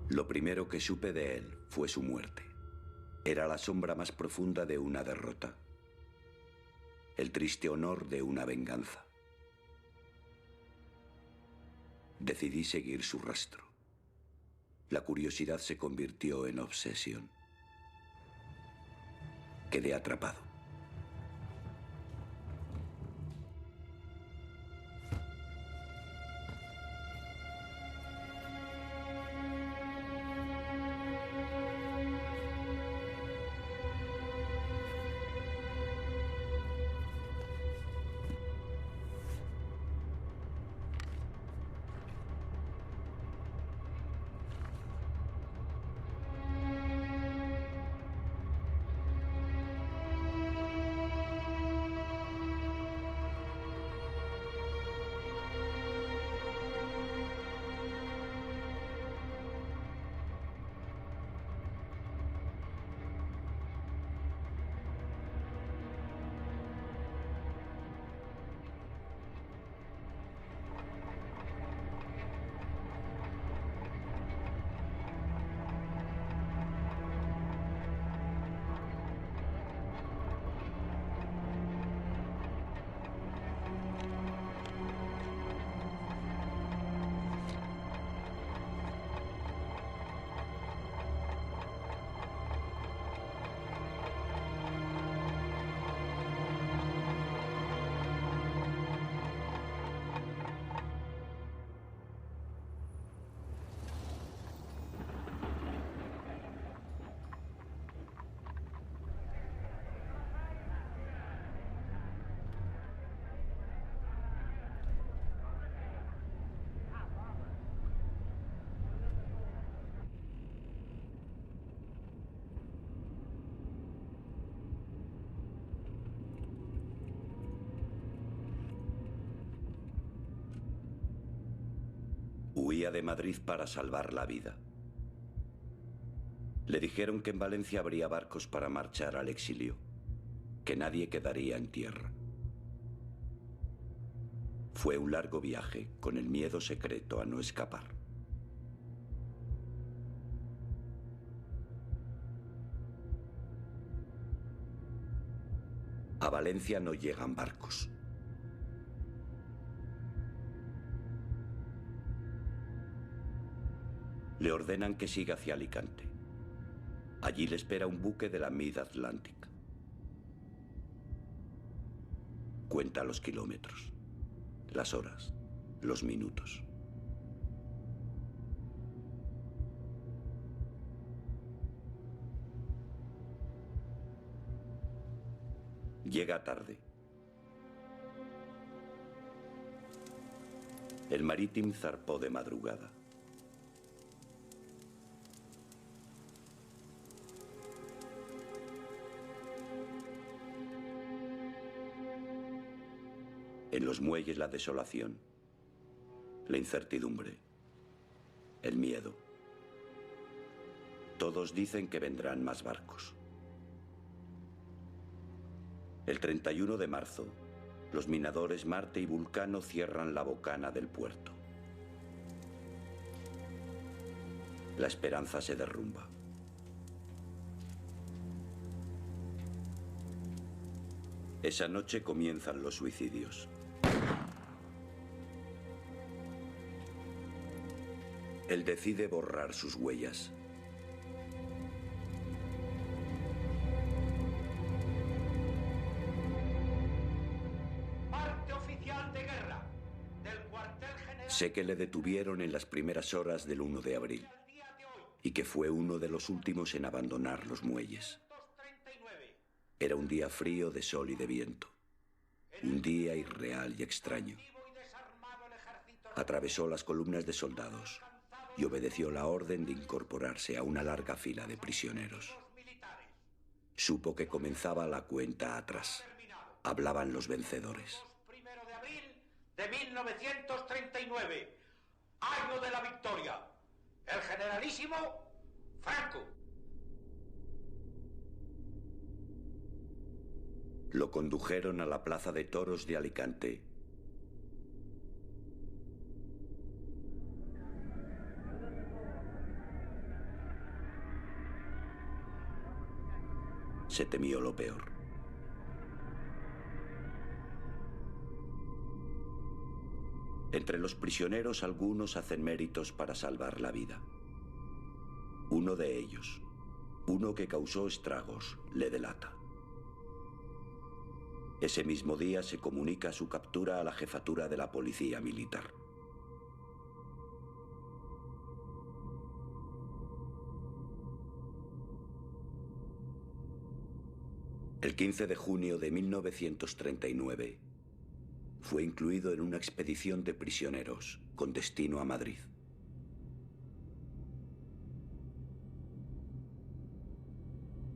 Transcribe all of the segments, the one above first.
Lo primero que supe de él fue su muerte. Era la sombra más profunda de una derrota. El triste honor de una venganza. Decidí seguir su rastro. La curiosidad se convirtió en obsesión. Quedé atrapado. Huía de Madrid para salvar la vida. Le dijeron que en Valencia habría barcos para marchar al exilio, que nadie quedaría en tierra. Fue un largo viaje con el miedo secreto a no escapar. A Valencia no llegan barcos. Le ordenan que siga hacia Alicante. Allí le espera un buque de la Mid-Atlantic. Cuenta los kilómetros, las horas, los minutos. Llega tarde. El Marítim zarpó de madrugada. En los muelles la desolación, la incertidumbre, el miedo. Todos dicen que vendrán más barcos. El 31 de marzo, los minadores Marte y Vulcano cierran la bocana del puerto. La esperanza se derrumba. Esa noche comienzan los suicidios. Él decide borrar sus huellas. Parte oficial de guerra del cuartel general. Sé que le detuvieron en las primeras horas del 1 de abril y que fue uno de los últimos en abandonar los muelles. Era un día frío de sol y de viento. Un día irreal y extraño. Atravesó las columnas de soldados y obedeció la orden de incorporarse a una larga fila de prisioneros. Supo que comenzaba la cuenta atrás. Hablaban los vencedores. 1 de abril de 1939, año de la victoria. El generalísimo Franco. Lo condujeron a la plaza de toros de Alicante. se temió lo peor. Entre los prisioneros algunos hacen méritos para salvar la vida. Uno de ellos, uno que causó estragos, le delata. Ese mismo día se comunica su captura a la jefatura de la policía militar. El 15 de junio de 1939 fue incluido en una expedición de prisioneros con destino a Madrid.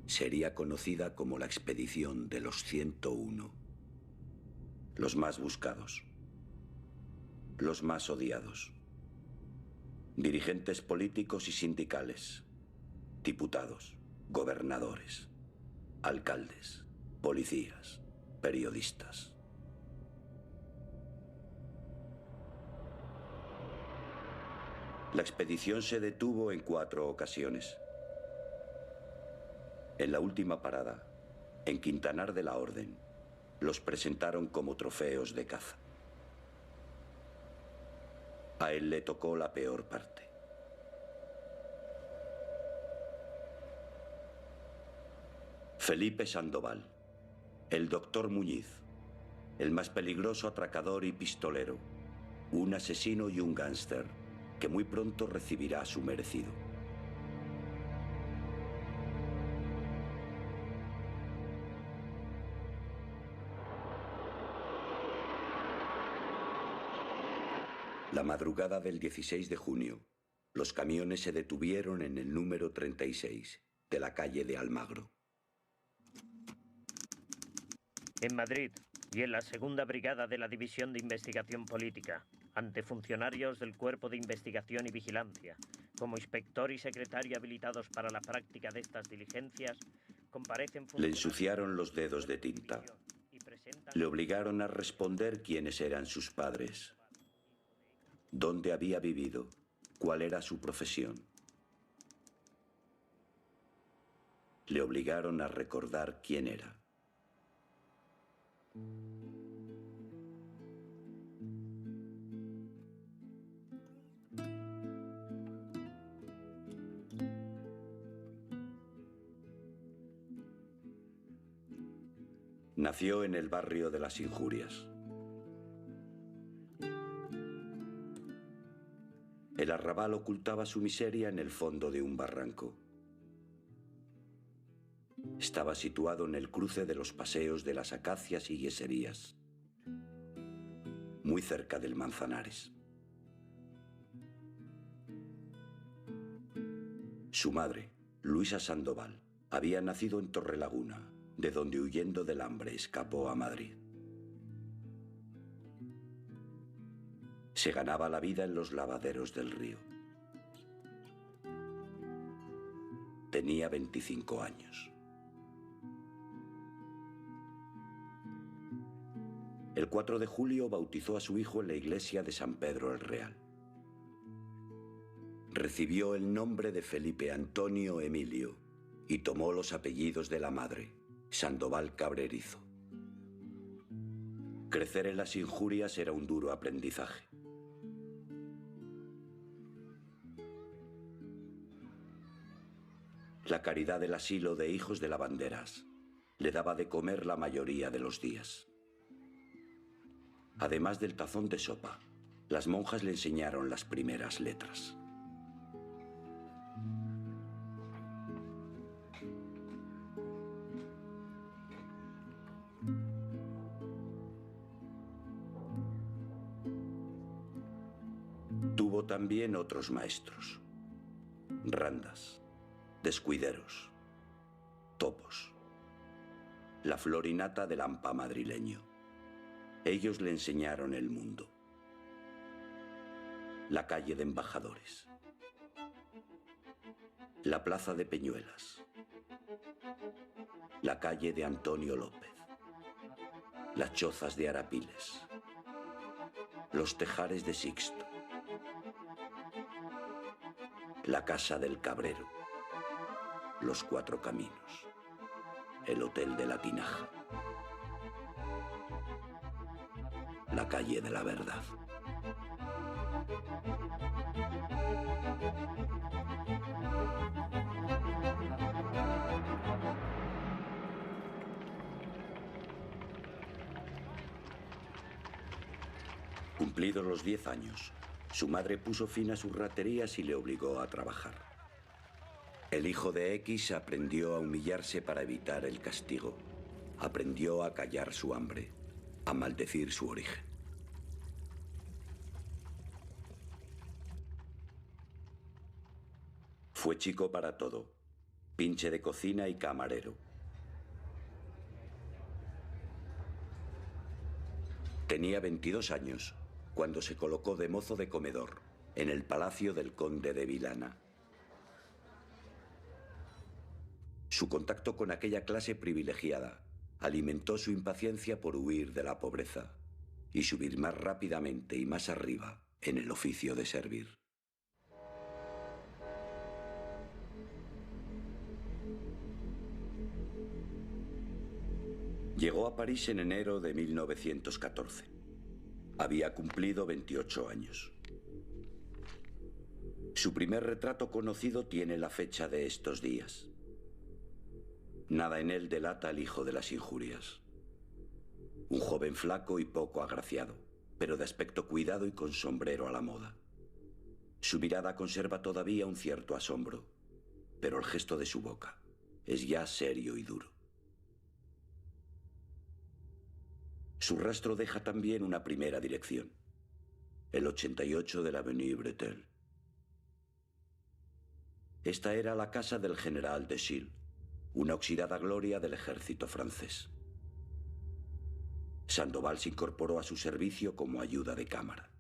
Sería conocida como la expedición de los 101. Los más buscados, los más odiados, dirigentes políticos y sindicales, diputados, gobernadores, alcaldes, policías, periodistas. La expedición se detuvo en 4 ocasiones. En la última parada, en Quintanar de la Orden, los presentaron como trofeos de caza. A él le tocó la peor parte. Felipe Sandoval, el doctor Muñiz, el más peligroso atracador y pistolero, un asesino y un gángster que muy pronto recibirá su merecido. La madrugada del 16 de junio, los camiones se detuvieron en el número 36 de la calle de Almagro. En Madrid y en la segunda brigada de la División de Investigación Política, ante funcionarios del Cuerpo de Investigación y Vigilancia, como inspector y secretario habilitados para la práctica de estas diligencias, comparecen... Le ensuciaron los dedos de tinta. Le obligaron a responder quiénes eran sus padres, dónde había vivido, cuál era su profesión. Le obligaron a recordar quién era. Nació en el barrio de las Injurias. El arrabal ocultaba su miseria en el fondo de un barranco. Estaba situado en el cruce de los paseos de las Acacias y Yeserías, muy cerca del Manzanares. Su madre, Luisa Sandoval, había nacido en Torrelaguna, de donde huyendo del hambre escapó a Madrid. Se ganaba la vida en los lavaderos del río. Tenía 25 años. El 4 de julio bautizó a su hijo en la iglesia de San Pedro el Real. Recibió el nombre de Felipe Antonio Emilio y tomó los apellidos de la madre, Sandoval Cabrerizo. Crecer en las Injurias era un duro aprendizaje. La caridad del asilo de hijos de lavanderas le daba de comer la mayoría de los días. Además del tazón de sopa, las monjas le enseñaron las primeras letras. Tuvo también otros maestros: randas, descuideros, topos, la florinata del hampa madrileño. Ellos le enseñaron el mundo. La calle de Embajadores, la plaza de Peñuelas, la calle de Antonio López, las chozas de Arapiles, los tejares de Sixto, la casa del Cabrero, los Cuatro Caminos, el Hotel de la Tinaja. La calle de la verdad. Cumplidos los 10 años, su madre puso fin a sus raterías y le obligó a trabajar. El hijo de X aprendió a humillarse para evitar el castigo. Aprendió a callar su hambre, a maldecir su origen. Fue chico para todo, pinche de cocina y camarero. Tenía 22 años cuando se colocó de mozo de comedor en el palacio del conde de Vilana. Su contacto con aquella clase privilegiada alimentó su impaciencia por huir de la pobreza y subir más rápidamente y más arriba en el oficio de servir. Llegó a París en enero de 1914. Había cumplido 28 años. Su primer retrato conocido tiene la fecha de estos días. Nada en él delata al hijo de las injurias. Un joven flaco y poco agraciado, pero de aspecto cuidado y con sombrero a la moda. Su mirada conserva todavía un cierto asombro, pero el gesto de su boca es ya serio y duro. Su rastro deja también una primera dirección, el 88 de la Avenue Bretel. Esta era la casa del general de Chilles, una oxidada gloria del ejército francés. Sandoval se incorporó a su servicio como ayuda de cámara.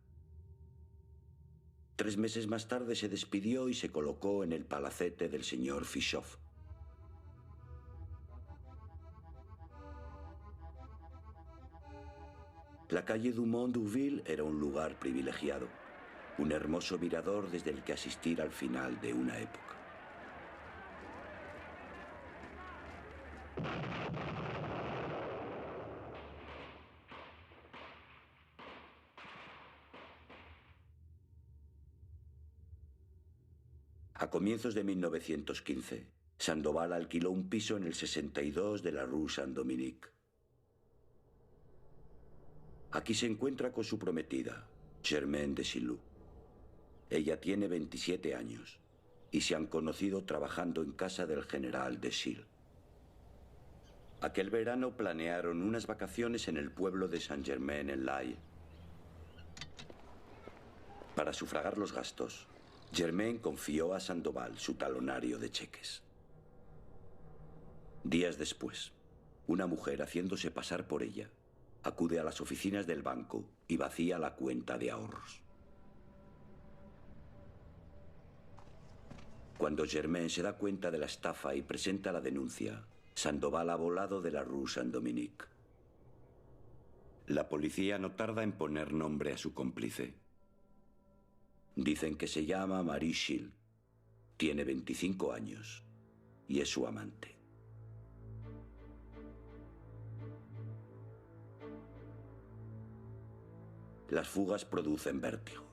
3 meses más tarde se despidió y se colocó en el palacete del señor Fichov. La calle Dumont-D'Urville era un lugar privilegiado, un hermoso mirador desde el que asistir al final de una época. A comienzos de 1915, Sandoval alquiló un piso en el 62 de la Rue Saint-Dominique. Aquí se encuentra con su prometida, Germaine de Chilou. Ella tiene 27 años y se han conocido trabajando en casa del general de Chilles. Aquel verano planearon unas vacaciones en el pueblo de Saint-Germain-en-Laye. Para sufragar los gastos, Germaine confió a Sandoval su talonario de cheques. Días después, una mujer haciéndose pasar por ella acude a las oficinas del banco y vacía la cuenta de ahorros. Cuando Germaine se da cuenta de la estafa y presenta la denuncia, Sandoval ha volado de la Rue Saint-Dominique. La policía no tarda en poner nombre a su cómplice. Dicen que se llama Marie Chilles, tiene 25 años y es su amante. Las fugas producen vértigo,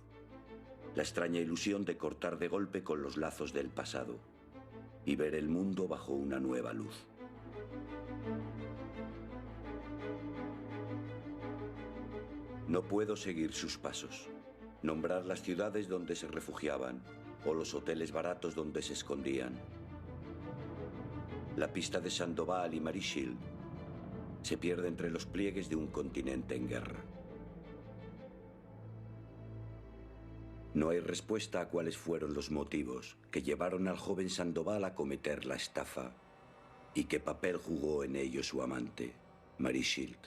la extraña ilusión de cortar de golpe con los lazos del pasado y ver el mundo bajo una nueva luz. No puedo seguir sus pasos, nombrar las ciudades donde se refugiaban o los hoteles baratos donde se escondían. La pista de Sandoval y Marie Chilles se pierde entre los pliegues de un continente en guerra. No hay respuesta a cuáles fueron los motivos que llevaron al joven Sandoval a cometer la estafa y qué papel jugó en ello su amante, Marie Chilles.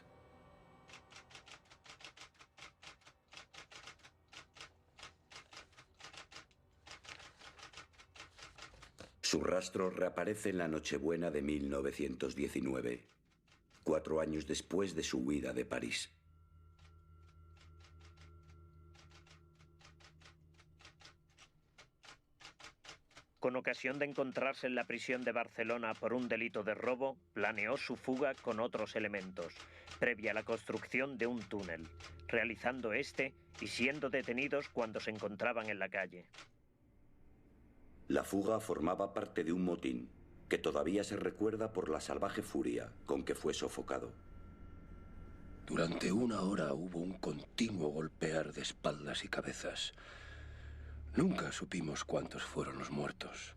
Su rastro reaparece en la Nochebuena de 1919, 4 años después de su huida de París. Con ocasión de encontrarse en la prisión de Barcelona por un delito de robo, planeó su fuga con otros elementos, previa a la construcción de un túnel, realizando este y siendo detenidos cuando se encontraban en la calle. La fuga formaba parte de un motín que todavía se recuerda por la salvaje furia con que fue sofocado. Durante 1 hora hubo un continuo golpear de espaldas y cabezas. Nunca supimos cuántos fueron los muertos,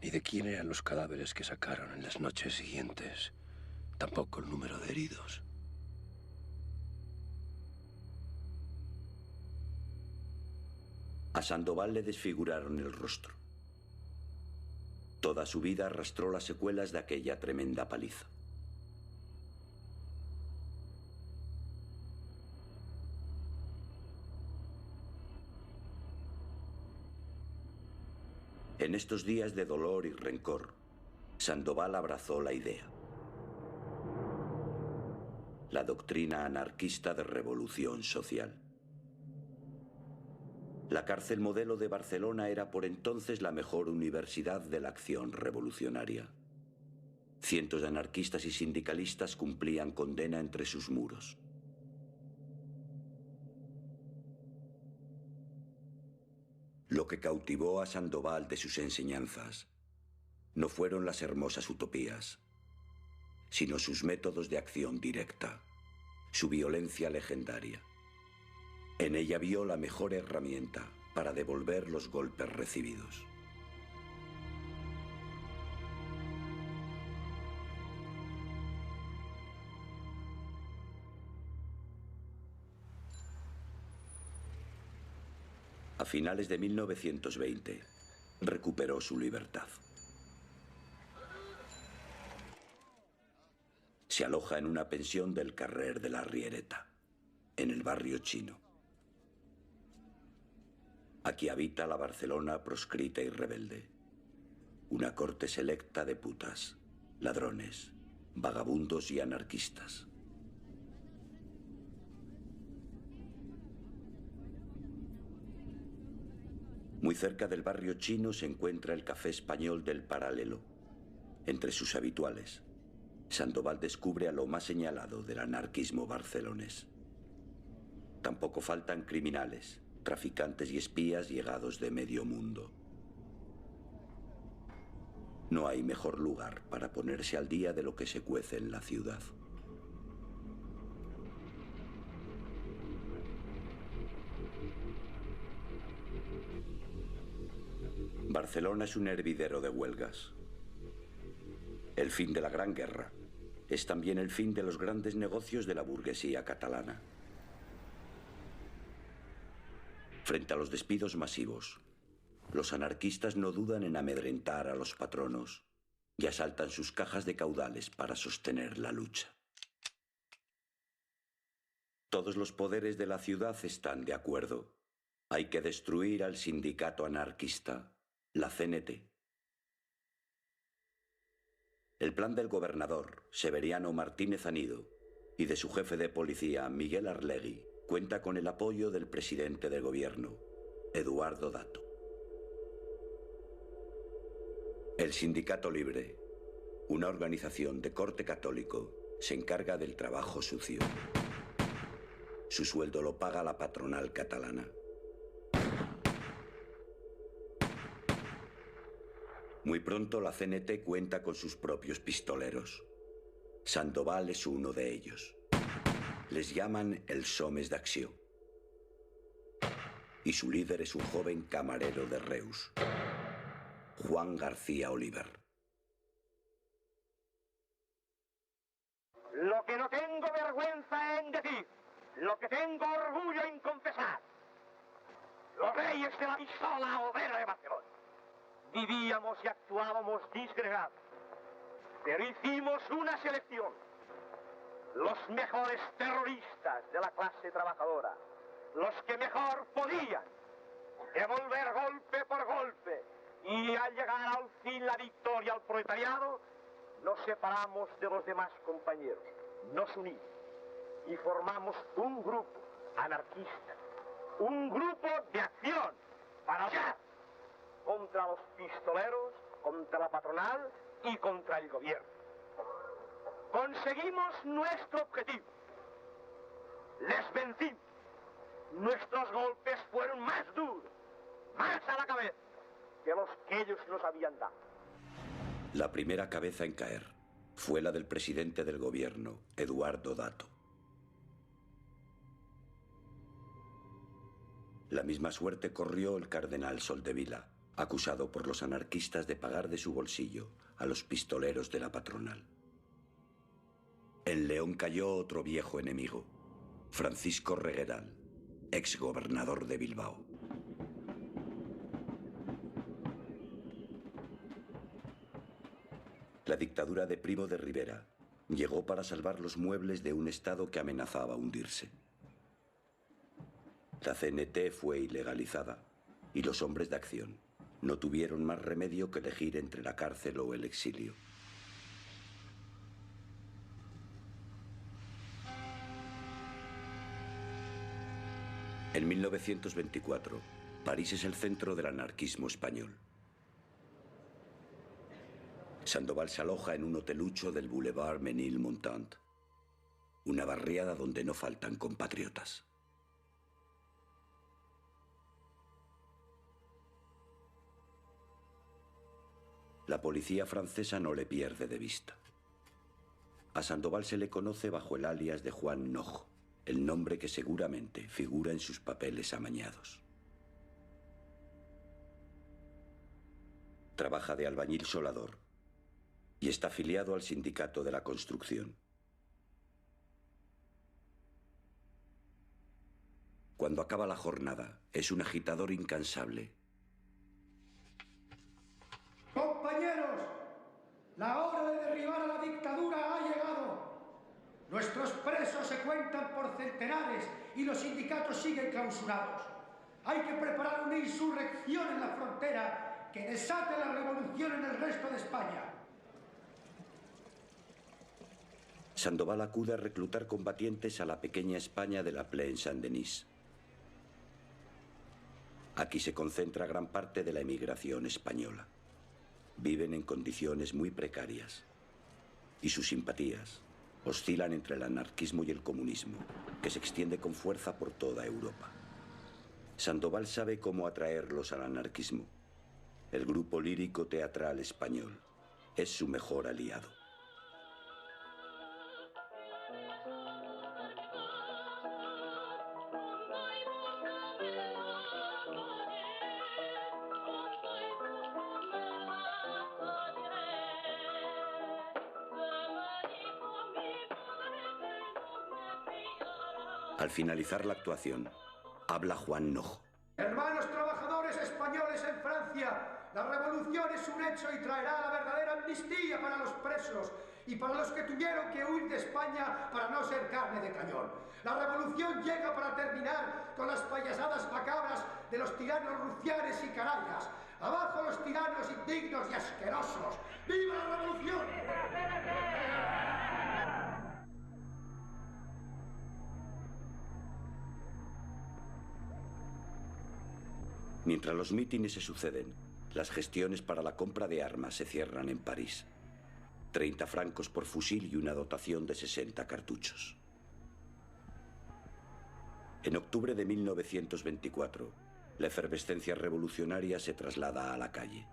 ni de quién eran los cadáveres que sacaron en las noches siguientes. Tampoco el número de heridos. A Sandoval le desfiguraron el rostro. Toda su vida arrastró las secuelas de aquella tremenda paliza. En estos días de dolor y rencor, Sandoval abrazó la idea. La doctrina anarquista de revolución social. La cárcel modelo de Barcelona era por entonces la mejor universidad de la acción revolucionaria. Cientos de anarquistas y sindicalistas cumplían condena entre sus muros. Lo que cautivó a Sandoval de sus enseñanzas no fueron las hermosas utopías, sino sus métodos de acción directa, su violencia legendaria. En ella vio la mejor herramienta para devolver los golpes recibidos. A finales de 1920, recuperó su libertad. Se aloja en una pensión del Carrer de la Riereta, en el barrio chino. Aquí habita la Barcelona proscrita y rebelde. Una corte selecta de putas, ladrones, vagabundos y anarquistas. Muy cerca del barrio chino se encuentra el Café Español del Paralelo. Entre sus habituales, Sandoval descubre a lo más señalado del anarquismo barcelonés. Tampoco faltan criminales, traficantes y espías llegados de medio mundo. No hay mejor lugar para ponerse al día de lo que se cuece en la ciudad. Barcelona es un hervidero de huelgas. El fin de la Gran Guerra es también el fin de los grandes negocios de la burguesía catalana. Frente a los despidos masivos, los anarquistas no dudan en amedrentar a los patronos y asaltan sus cajas de caudales para sostener la lucha. Todos los poderes de la ciudad están de acuerdo. Hay que destruir al sindicato anarquista, la CNT. El plan del gobernador, Severiano Martínez Anido, y de su jefe de policía, Miguel Arlegui, cuenta con el apoyo del presidente del gobierno, Eduardo Dato. El Sindicato Libre, una organización de corte católico, se encarga del trabajo sucio. Su sueldo lo paga la patronal catalana. Muy pronto la CNT cuenta con sus propios pistoleros. Sandoval es uno de ellos. Les llaman els homes d'acció. Y su líder es un joven camarero de Reus, Juan García Oliver. Lo que no tengo vergüenza en decir, lo que tengo orgullo en confesar. Los reyes de la pistola obrera de Barcelona. Vivíamos y actuábamos disgregados, pero hicimos una selección. Los mejores terroristas de la clase trabajadora, los que mejor podían devolver golpe por golpe, y al llegar al fin la victoria al proletariado, nos separamos de los demás compañeros, nos unimos y formamos un grupo anarquista, un grupo de acción para luchar contra los pistoleros, contra la patronal y contra el gobierno. Conseguimos nuestro objetivo. Les vencimos. Nuestros golpes fueron más duros, más a la cabeza, que los que ellos nos habían dado. La primera cabeza en caer fue la del presidente del gobierno, Eduardo Dato. La misma suerte corrió el cardenal Soldevila, acusado por los anarquistas de pagar de su bolsillo a los pistoleros de la patronal. En León cayó otro viejo enemigo, Francisco Regueral, exgobernador de Bilbao. La dictadura de Primo de Rivera llegó para salvar los muebles de un Estado que amenazaba hundirse. La CNT fue ilegalizada y los hombres de acción no tuvieron más remedio que elegir entre la cárcel o el exilio. En 1924, París es el centro del anarquismo español. Sandoval se aloja en un hotelucho del Boulevard Ménilmontant, una barriada donde no faltan compatriotas. La policía francesa no le pierde de vista. A Sandoval se le conoce bajo el alias de Juan Nojo, el nombre que seguramente figura en sus papeles amañados. Trabaja de albañil solador y está afiliado al sindicato de la construcción. Cuando acaba la jornada, es un agitador incansable. Compañeros, la hora de derribar a la dictadura ha llegado. Nuestros presos se cuentan por centenares y los sindicatos siguen clausurados. Hay que preparar una insurrección en la frontera que desate la revolución en el resto de España. Sandoval acude a reclutar combatientes a la pequeña España de la Plaine Saint-Denis. Aquí se concentra gran parte de la emigración española. Viven en condiciones muy precarias y sus simpatías oscilan entre el anarquismo y el comunismo, que se extiende con fuerza por toda Europa. Sandoval sabe cómo atraerlos al anarquismo. El grupo lírico teatral español es su mejor aliado. Al finalizar la actuación, habla Juan Nojo. Hermanos trabajadores españoles en Francia, la revolución es un hecho y traerá la verdadera amnistía para los presos y para los que tuvieron que huir de España para no ser carne de cañón. La revolución llega para terminar con las payasadas macabras de los tiranos rufianes y canallas. ¡Abajo los tiranos indignos y asquerosos! ¡Viva la revolución! Mientras los mítines se suceden, las gestiones para la compra de armas se cierran en París. 30 francos por fusil y una dotación de 60 cartuchos. En octubre de 1924, la efervescencia revolucionaria se traslada a la calle.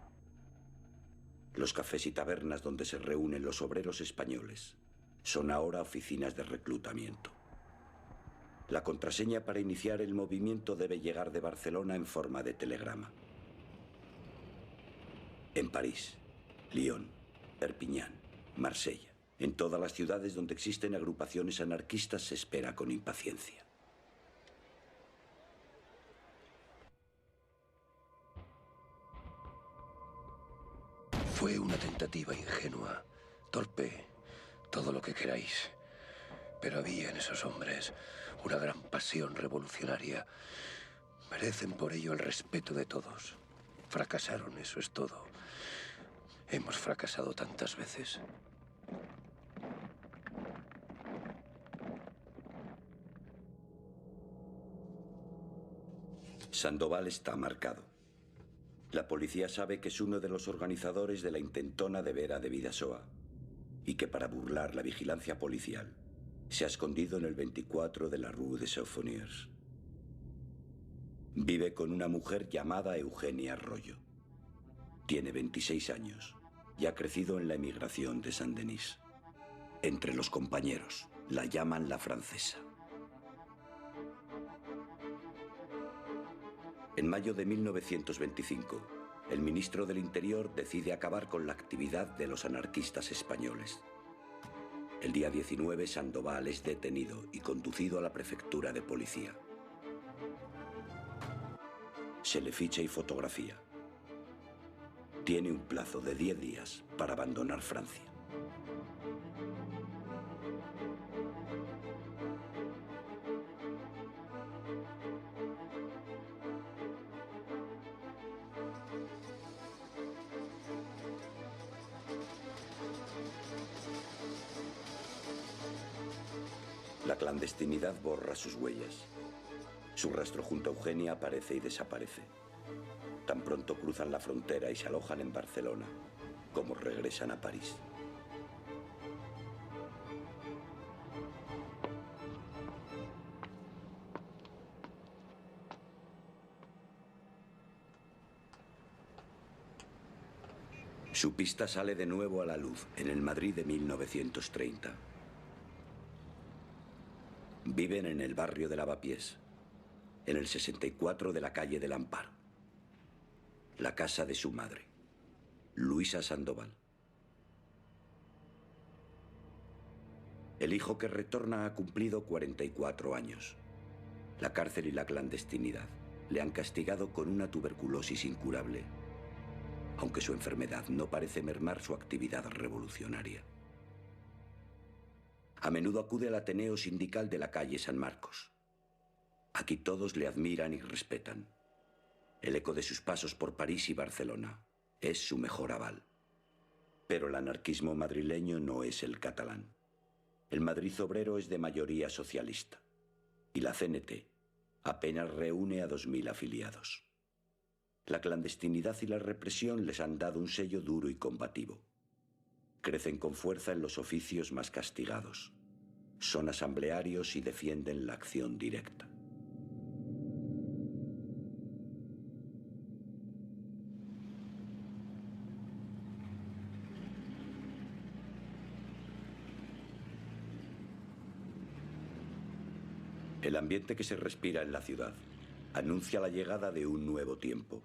Los cafés y tabernas donde se reúnen los obreros españoles son ahora oficinas de reclutamiento. La contraseña para iniciar el movimiento debe llegar de Barcelona en forma de telegrama. En París, Lyon, Perpiñán, Marsella, en todas las ciudades donde existen agrupaciones anarquistas se espera con impaciencia. Fue una tentativa ingenua, torpe, todo lo que queráis. Pero había en esos hombres una gran pasión revolucionaria. Merecen por ello el respeto de todos. Fracasaron, eso es todo. Hemos fracasado tantas veces. Sandoval está marcado. La policía sabe que es uno de los organizadores de la intentona de Vera de Bidasoa y que para burlar la vigilancia policial se ha escondido en el 24 de la Rue des Chauffoniers. Vive con una mujer llamada Eugenia Arroyo. Tiene 26 años y ha crecido en la emigración de Saint-Denis. Entre los compañeros la llaman la francesa. En mayo de 1925, el ministro del Interior decide acabar con la actividad de los anarquistas españoles. El día 19, Sandoval es detenido y conducido a la prefectura de policía. Se le ficha y fotografía. Tiene un plazo de 10 días para abandonar Francia. La clandestinidad borra sus huellas. Su rastro junto a Eugenia aparece y desaparece. Tan pronto cruzan la frontera y se alojan en Barcelona, como regresan a París. Su pista sale de nuevo a la luz en el Madrid de 1930. Viven en el barrio de Lavapiés, en el 64 de la calle del Amparo. La casa de su madre, Luisa Sandoval. El hijo que retorna ha cumplido 44 años. La cárcel y la clandestinidad le han castigado con una tuberculosis incurable, aunque su enfermedad no parece mermar su actividad revolucionaria. A menudo acude al Ateneo Sindical de la calle San Marcos. Aquí todos le admiran y respetan. El eco de sus pasos por París y Barcelona es su mejor aval. Pero el anarquismo madrileño no es el catalán. El Madrid obrero es de mayoría socialista y la CNT apenas reúne a 2000 afiliados. La clandestinidad y la represión les han dado un sello duro y combativo. Crecen con fuerza en los oficios más castigados. Son asamblearios y defienden la acción directa. El ambiente que se respira en la ciudad anuncia la llegada de un nuevo tiempo.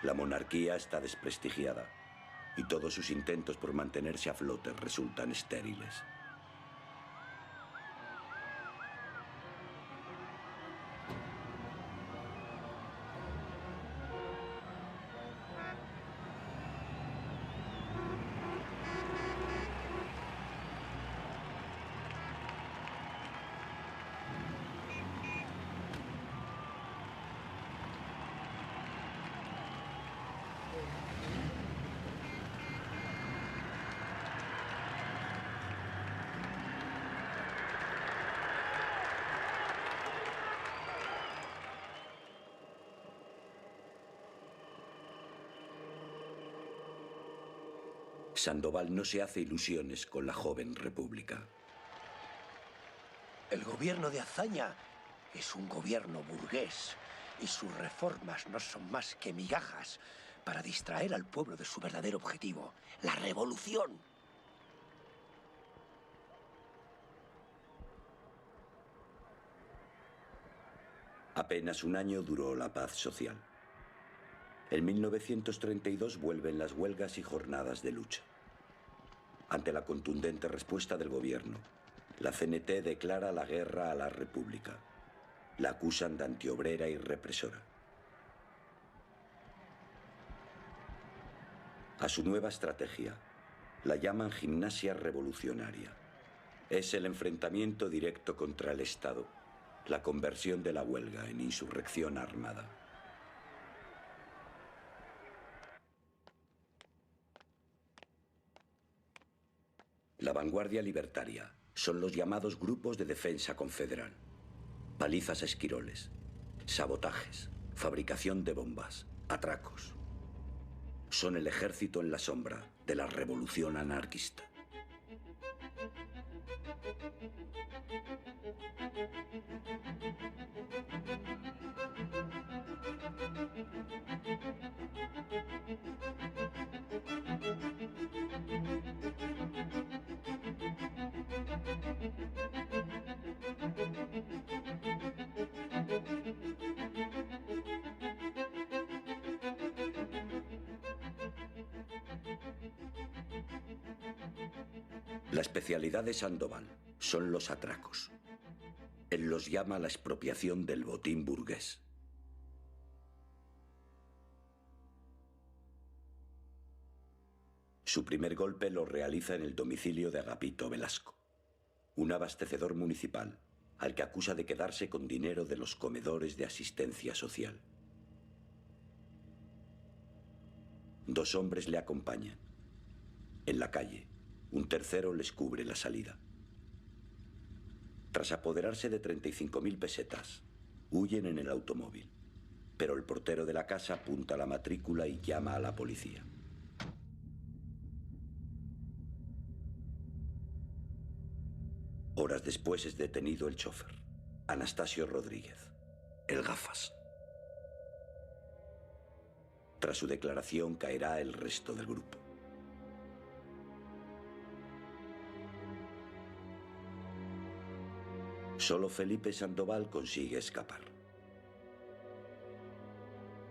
La monarquía está desprestigiada y todos sus intentos por mantenerse a flote resultan estériles. Sandoval no se hace ilusiones con la joven república. El gobierno de Azaña es un gobierno burgués y sus reformas no son más que migajas para distraer al pueblo de su verdadero objetivo, la revolución. Apenas un año duró la paz social. En 1932 vuelven las huelgas y jornadas de lucha. Ante la contundente respuesta del gobierno, la CNT declara la guerra a la República. La acusan de antiobrera y represora. A su nueva estrategia la llaman gimnasia revolucionaria. Es el enfrentamiento directo contra el Estado, la conversión de la huelga en insurrección armada. La vanguardia libertaria son los llamados grupos de defensa confederal. Palizas a esquiroles, sabotajes, fabricación de bombas, Atracos. Son el ejército en la sombra de la revolución anarquista. La especialidad de Sandoval son los atracos. Él los llama la expropiación del botín burgués. Su primer golpe lo realiza en el domicilio de Agapito Velasco, un abastecedor municipal al que acusa de quedarse con dinero de los comedores de asistencia social. 2 hombres le acompañan. En la calle, un tercero les cubre la salida. Tras apoderarse de 35.000 pesetas, huyen en el automóvil, pero el portero de la casa apunta la matrícula y llama a la policía. Horas después es detenido el chofer, Anastasio Rodríguez, el Gafas. Tras su declaración caerá el resto del grupo. Solo Felipe Sandoval consigue escapar.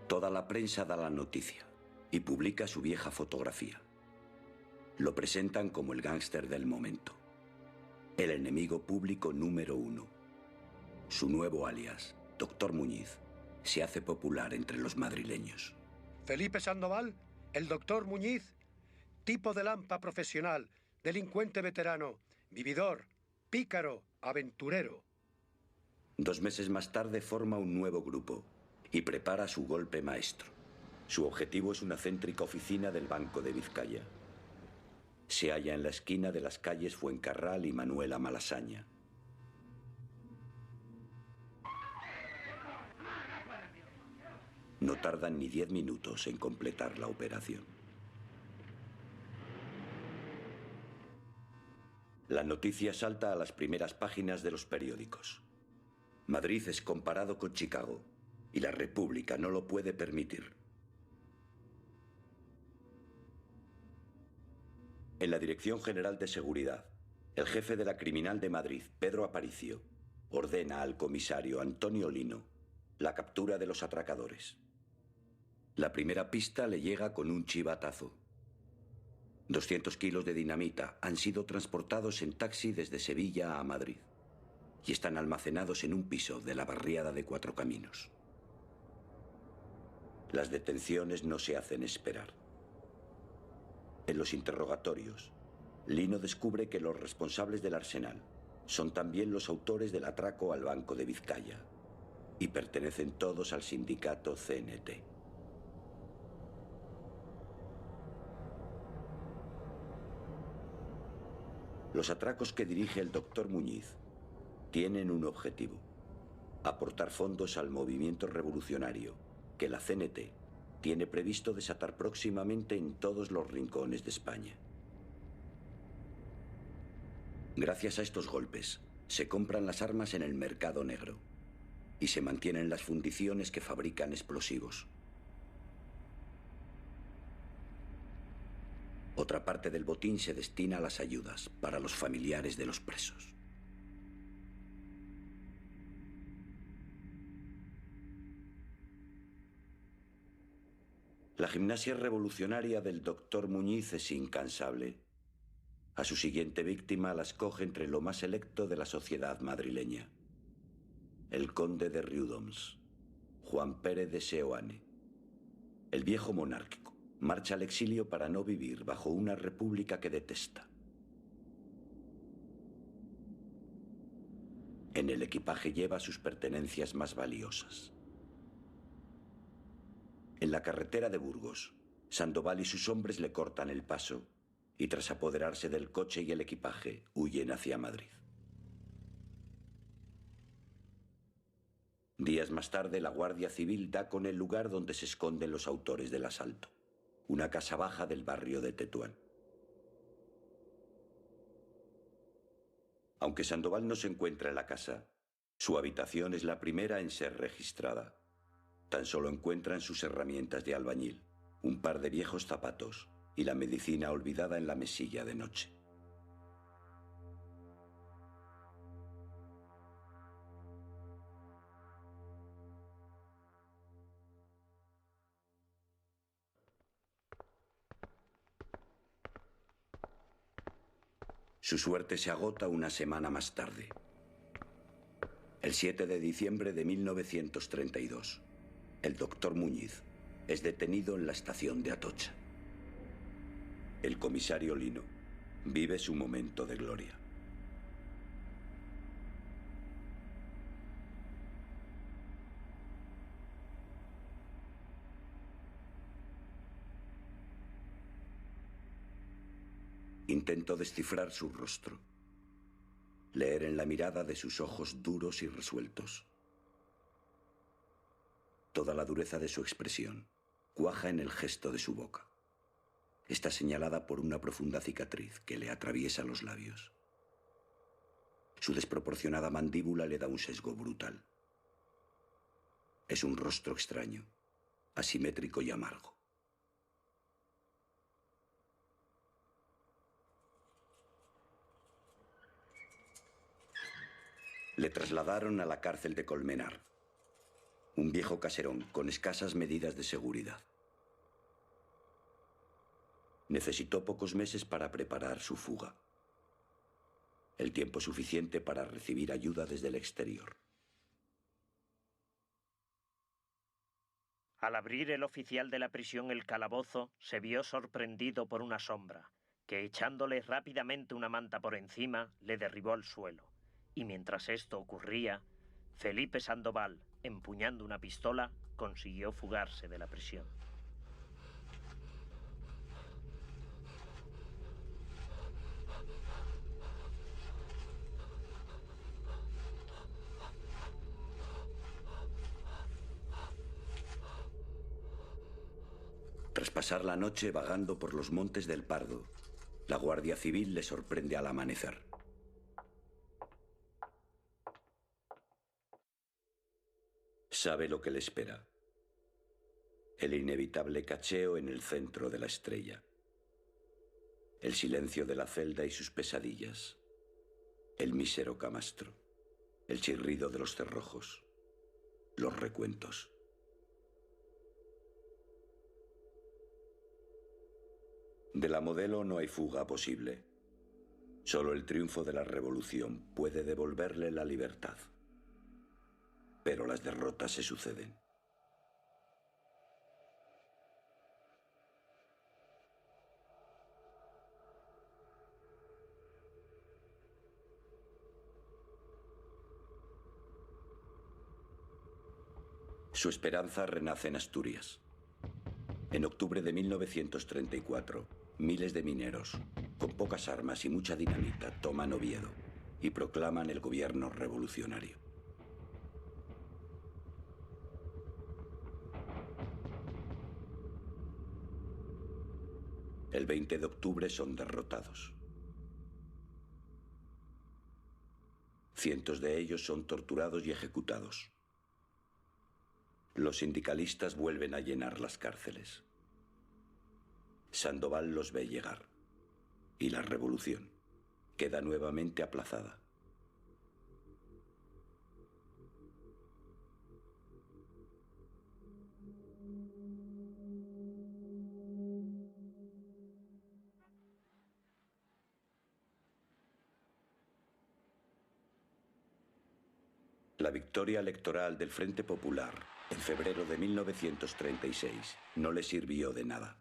Toda la prensa da la noticia y publica su vieja fotografía. Lo presentan como el gángster del momento, el enemigo público número 1. Su nuevo alias, Doctor Muñiz, se hace popular entre los madrileños. Felipe Sandoval, el Doctor Muñiz, tipo de lampa profesional, delincuente veterano, vividor, pícaro, aventurero. 2 meses más tarde forma un nuevo grupo y prepara su golpe maestro. Su objetivo es una céntrica oficina del Banco de Vizcaya. Se halla en la esquina de las calles Fuencarral y Manuela Malasaña. No tardan ni 10 minutos en completar la operación. La noticia salta a las primeras páginas de los periódicos. Madrid es comparado con Chicago y la República no lo puede permitir. En la Dirección General de Seguridad, el jefe de la Criminal de Madrid, Pedro Aparicio, ordena al comisario Antonio Lino la captura de los atracadores. La primera pista le llega con un chivatazo. 200 kilos de dinamita han sido transportados en taxi desde Sevilla a Madrid y están almacenados en un piso de la barriada de Cuatro Caminos. Las detenciones no se hacen esperar. En los interrogatorios, Lino descubre que los responsables del arsenal son también los autores del atraco al Banco de Vizcaya y pertenecen todos al sindicato CNT. Los atracos que dirige el doctor Muñiz tienen un objetivo: aportar fondos al movimiento revolucionario que la CNT tiene previsto desatar próximamente en todos los rincones de España. Gracias a estos golpes, se compran las armas en el mercado negro y se mantienen las fundiciones que fabrican explosivos. Otra parte del botín se destina a las ayudas para los familiares de los presos. La gimnasia revolucionaria del doctor Muñiz es incansable. A su siguiente víctima la escoge entre lo más selecto de la sociedad madrileña: el conde de Riudoms, Juan Pérez de Seoane. El viejo monárquico marcha al exilio para no vivir bajo una república que detesta. En el equipaje lleva sus pertenencias más valiosas. En la carretera de Burgos, Sandoval y sus hombres le cortan el paso y tras apoderarse del coche y el equipaje, huyen hacia Madrid. Días más tarde, la Guardia Civil da con el lugar donde se esconden los autores del asalto, una casa baja del barrio de Tetuán. Aunque Sandoval no se encuentra en la casa, su habitación es la primera en ser registrada. Tan solo encuentran sus herramientas de albañil, un par de viejos zapatos y la medicina olvidada en la mesilla de noche. Su suerte se agota una semana más tarde. El 7 de diciembre de 1932, el doctor Muñiz es detenido en la estación de Atocha. El comisario Lino vive su momento de gloria. Intento descifrar su rostro, leer en la mirada de sus ojos duros y resueltos. Toda la dureza de su expresión cuaja en el gesto de su boca. Está señalada por una profunda cicatriz que le atraviesa los labios. Su desproporcionada mandíbula le da un sesgo brutal. Es un rostro extraño, asimétrico y amargo. Le trasladaron a la cárcel de Colmenar, un viejo caserón con escasas medidas de seguridad. Necesitó pocos meses para preparar su fuga. El tiempo suficiente para recibir ayuda desde el exterior. Al abrir el oficial de la prisión el calabozo, se vio sorprendido por una sombra, que echándole rápidamente una manta por encima, le derribó al suelo. Y mientras esto ocurría, Felipe Sandoval, empuñando una pistola, consiguió fugarse de la prisión. Tras pasar la noche vagando por los montes del Pardo, la Guardia Civil le sorprende al amanecer. Sabe lo que le espera. El inevitable cacheo en el centro de la Estrella. El silencio de la celda y sus pesadillas. El mísero camastro. El chirrido de los cerrojos. Los recuentos. De la Modelo no hay fuga posible. Solo el triunfo de la revolución puede devolverle la libertad. Pero las derrotas se suceden. Su esperanza renace en Asturias. En octubre de 1934, miles de mineros, con pocas armas y mucha dinamita, toman Oviedo y proclaman el gobierno revolucionario. El 20 de octubre son derrotados. Cientos de ellos son torturados y ejecutados. Los sindicalistas vuelven a llenar las cárceles. Sandoval los ve llegar. Y la revolución queda nuevamente aplazada. La victoria electoral del Frente Popular en febrero de 1936 no le sirvió de nada.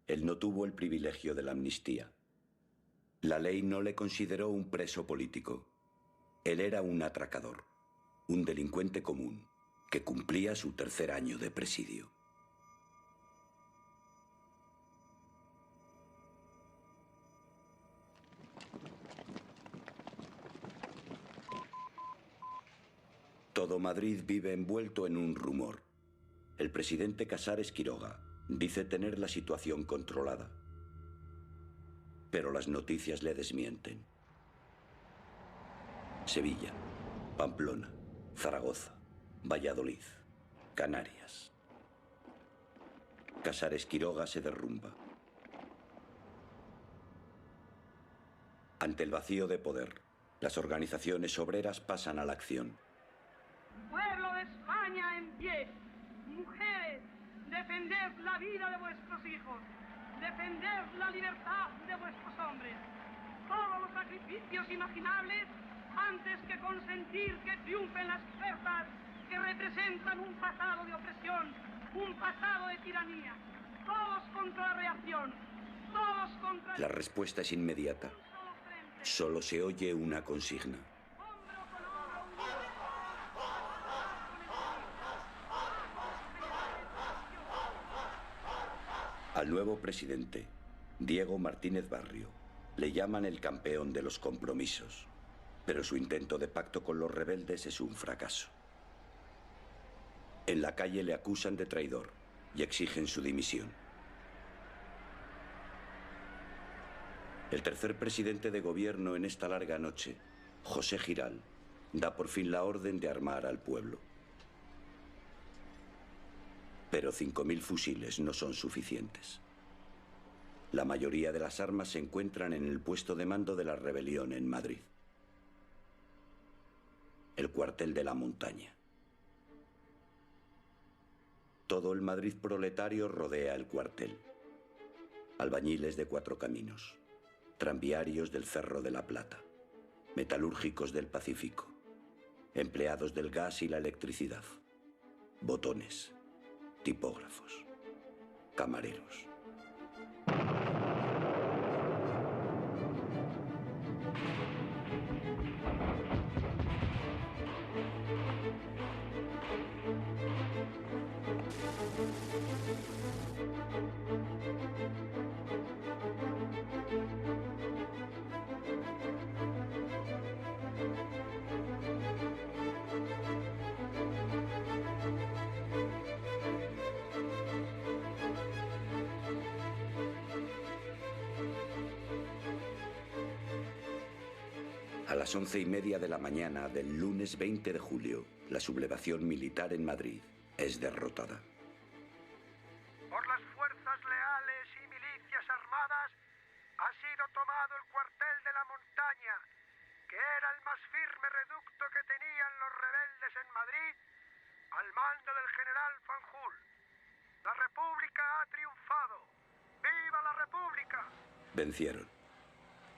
Él no tuvo el privilegio de la amnistía. La ley no le consideró un preso político. Él era un atracador, un delincuente común, que cumplía su tercer año de presidio. Todo Madrid vive envuelto en un rumor. El presidente Casares Quiroga dice tener la situación controlada, pero las noticias le desmienten. Sevilla, Pamplona, Zaragoza, Valladolid, Canarias. Casares Quiroga se derrumba. Ante el vacío de poder, las organizaciones obreras pasan a la acción. Pueblo de España en pie, mujeres, defended la vida de vuestros hijos, defended la libertad de vuestros hombres. Todos los sacrificios imaginables antes que consentir que triunfen las fuerzas que representan un pasado de opresión, un pasado de tiranía. Todos contra la reacción, todos contra... La respuesta es inmediata. Solo se oye una consigna. Al nuevo presidente, Diego Martínez Barrio, le llaman el campeón de los compromisos, pero su intento de pacto con los rebeldes es un fracaso. En la calle le acusan de traidor y exigen su dimisión. El tercer presidente de gobierno en esta larga noche, José Giral, da por fin la orden de armar al pueblo. Pero 5.000 fusiles no son suficientes. La mayoría de las armas se encuentran en el puesto de mando de la rebelión en Madrid. El cuartel de la Montaña. Todo el Madrid proletario rodea el cuartel. Albañiles de Cuatro Caminos, tranviarios del Cerro de la Plata, metalúrgicos del Pacífico, empleados del gas y la electricidad, botones, tipógrafos, camareros. A las 11:30 de la mañana del lunes 20 de julio, la sublevación militar en Madrid es derrotada. Por las fuerzas leales y milicias armadas ha sido tomado el cuartel de la Montaña, que era el más firme reducto que tenían los rebeldes en Madrid, al mando del general Fanjul. La República ha triunfado. ¡Viva la República! Vencieron.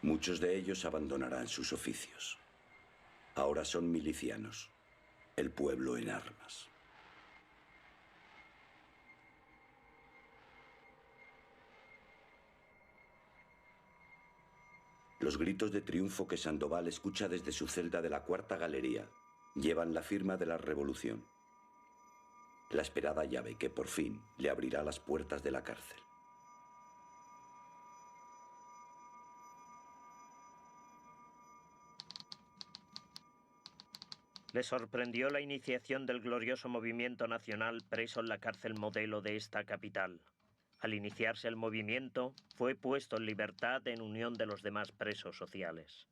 Muchos de ellos abandonarán sus oficios. Ahora son milicianos, el pueblo en armas. Los gritos de triunfo que Sandoval escucha desde su celda de la Cuarta Galería llevan la firma de la revolución. La esperada llave que por fin le abrirá las puertas de la cárcel. Le sorprendió la iniciación del glorioso movimiento nacional preso en la cárcel modelo de esta capital. Al iniciarse el movimiento, fue puesto en libertad en unión de los demás presos sociales.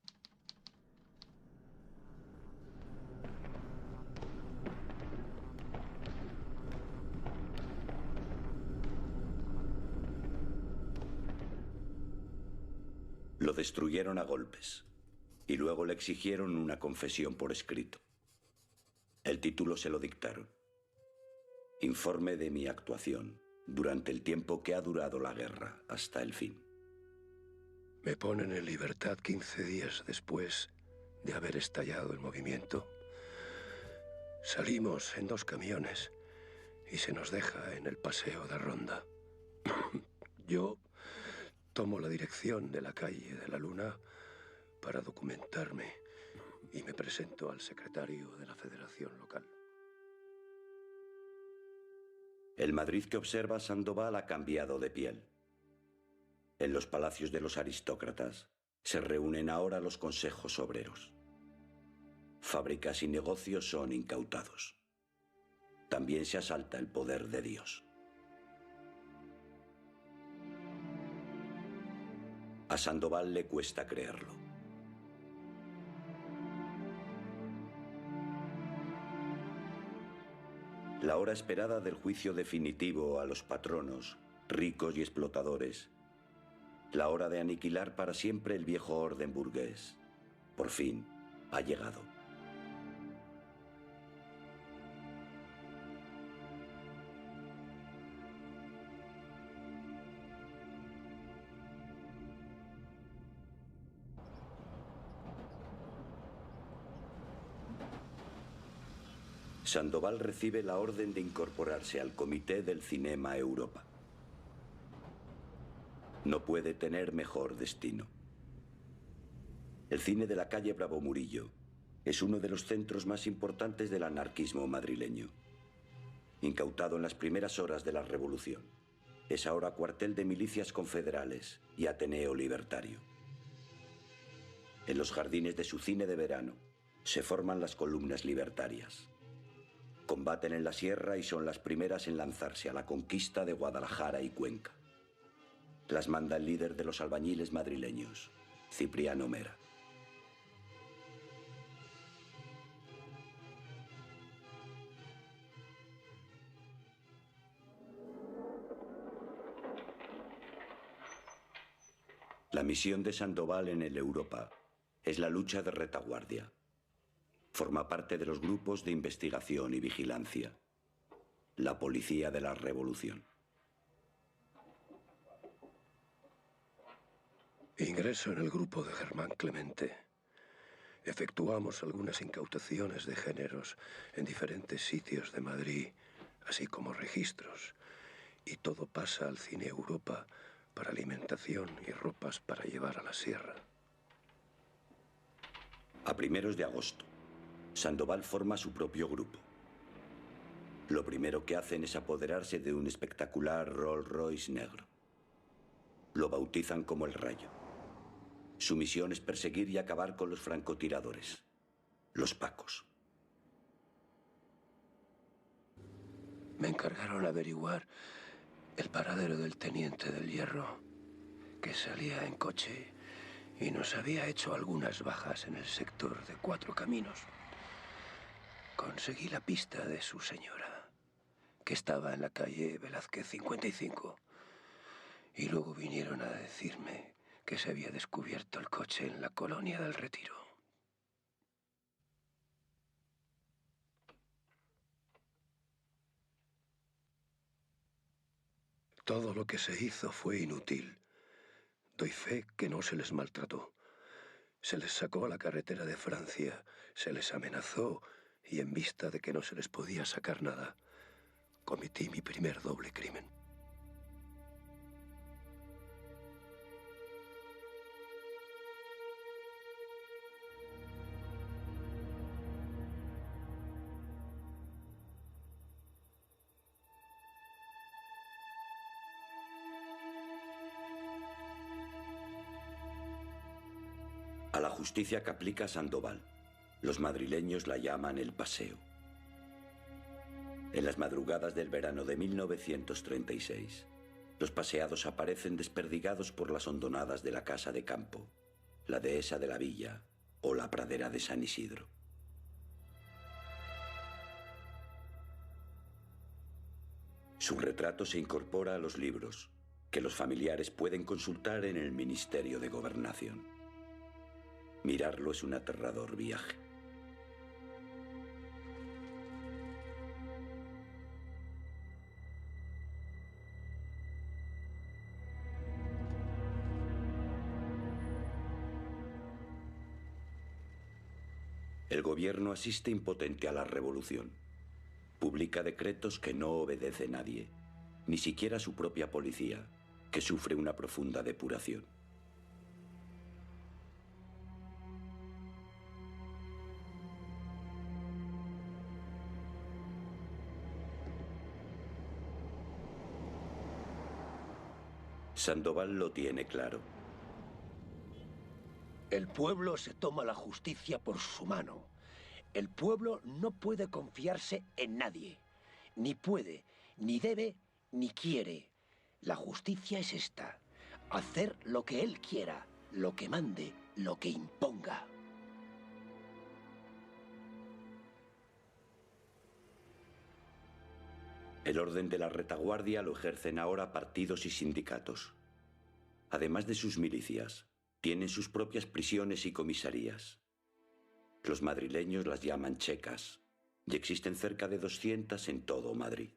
Lo destruyeron a golpes y luego le exigieron una confesión por escrito. El título se lo dictaron. Informe de mi actuación durante el tiempo que ha durado la guerra hasta el fin. Me ponen en libertad 15 días después de haber estallado el movimiento. Salimos en 2 camiones y se nos deja en el paseo de Ronda. Yo tomo la dirección de la calle de la Luna para documentarme y me presento al secretario de la Federación Local. El Madrid que observa Sandoval ha cambiado de piel. En los palacios de los aristócratas se reúnen ahora los consejos obreros. Fábricas y negocios son incautados. También se asalta el poder de Dios. A Sandoval le cuesta creerlo. La hora esperada del juicio definitivo a los patronos, ricos y explotadores. La hora de aniquilar para siempre el viejo orden burgués. Por fin ha llegado. Sandoval recibe la orden de incorporarse al Comité del Cinema Europa. No puede tener mejor destino. El cine de la calle Bravo Murillo es uno de los centros más importantes del anarquismo madrileño. Incautado en las primeras horas de la Revolución, es ahora cuartel de milicias confederales y ateneo libertario. En los jardines de su cine de verano se forman las columnas libertarias. Combaten en la sierra y son las primeras en lanzarse a la conquista de Guadalajara y Cuenca. Las manda el líder de los albañiles madrileños, Cipriano Mera. La misión de Sandoval en el Europa es la lucha de retaguardia. Forma parte de los grupos de investigación y vigilancia. La policía de la revolución. Ingreso en el grupo de Germán Clemente. Efectuamos algunas incautaciones de géneros en diferentes sitios de Madrid, así como registros. Y todo pasa al Cine Europa para alimentación y ropas para llevar a la sierra. A primeros de agosto, Sandoval forma su propio grupo. Lo primero que hacen es apoderarse de un espectacular Rolls Royce negro. Lo bautizan como el Rayo. Su misión es perseguir y acabar con los francotiradores, los pacos. Me encargaron averiguar el paradero del teniente del Hierro, que salía en coche y nos había hecho algunas bajas en el sector de Cuatro Caminos. Conseguí la pista de su señora, que estaba en la calle Velázquez 55. Y luego vinieron a decirme que se había descubierto el coche en la Colonia del Retiro. Todo lo que se hizo fue inútil. Doy fe que no se les maltrató. Se les sacó a la carretera de Francia, se les amenazó y en vista de que no se les podía sacar nada, cometí mi primer doble crimen. A la justicia que aplica Sandoval, los madrileños la llaman el paseo. En las madrugadas del verano de 1936, los paseados aparecen desperdigados por las hondonadas de la Casa de Campo, la Dehesa de la Villa o la Pradera de San Isidro. Su retrato se incorpora a los libros que los familiares pueden consultar en el Ministerio de Gobernación. Mirarlo es un aterrador viaje. El gobierno asiste impotente a la revolución. Publica decretos que no obedece nadie, ni siquiera su propia policía, que sufre una profunda depuración. Sandoval lo tiene claro. El pueblo se toma la justicia por su mano. El pueblo no puede confiarse en nadie. Ni puede, ni debe, ni quiere. La justicia es esta: hacer lo que él quiera, lo que mande, lo que imponga. El orden de la retaguardia lo ejercen ahora partidos y sindicatos. Además de sus milicias, tienen sus propias prisiones y comisarías. Los madrileños las llaman checas, y existen cerca de 200 en todo Madrid.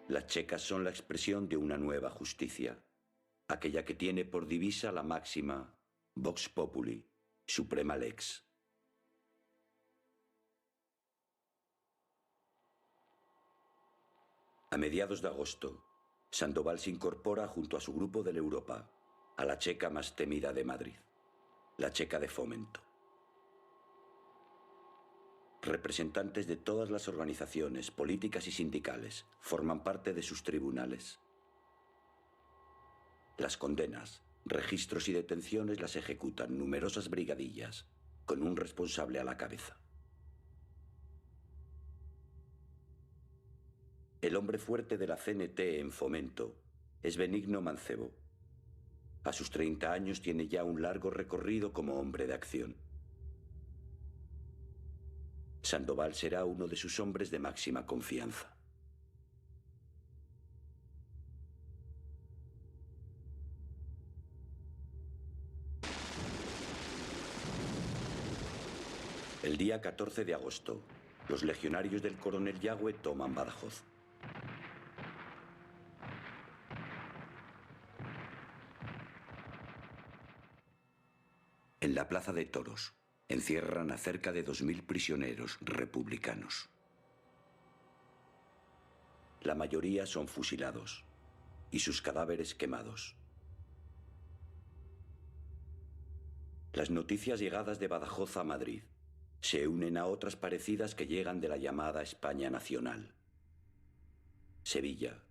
Las checas son la expresión de una nueva justicia, aquella que tiene por divisa la máxima Vox Populi, Suprema Lex. A mediados de agosto, Sandoval se incorpora junto a su grupo de la Europa a la checa más temida de Madrid, la checa de Fomento. Representantes de todas las organizaciones políticas y sindicales forman parte de sus tribunales. Las condenas, registros y detenciones las ejecutan numerosas brigadillas, con un responsable a la cabeza. El hombre fuerte de la CNT en Fomento es Benigno Mancebo. A sus 30 años tiene ya un largo recorrido como hombre de acción. Sandoval será uno de sus hombres de máxima confianza. El día 14 de agosto, los legionarios del coronel Yagüe toman Badajoz. En la Plaza de Toros, encierran a cerca de 2000 prisioneros republicanos. La mayoría son fusilados y sus cadáveres quemados. Las noticias llegadas de Badajoz a Madrid se unen a otras parecidas que llegan de la llamada España nacional. Sevilla,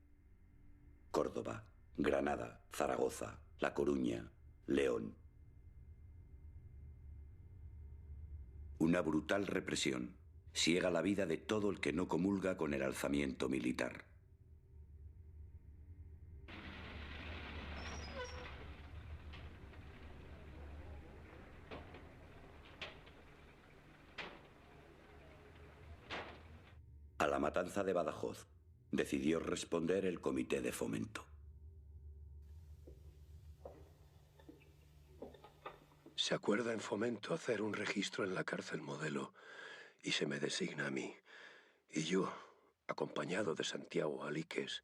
Córdoba, Granada, Zaragoza, La Coruña, León. Una brutal represión ciega la vida de todo el que no comulga con el alzamiento militar. A la matanza de Badajoz decidió responder el Comité de Fomento. Se acuerda en Fomento hacer un registro en la cárcel Modelo y se me designa a mí. Y yo, acompañado de Santiago Alíquez,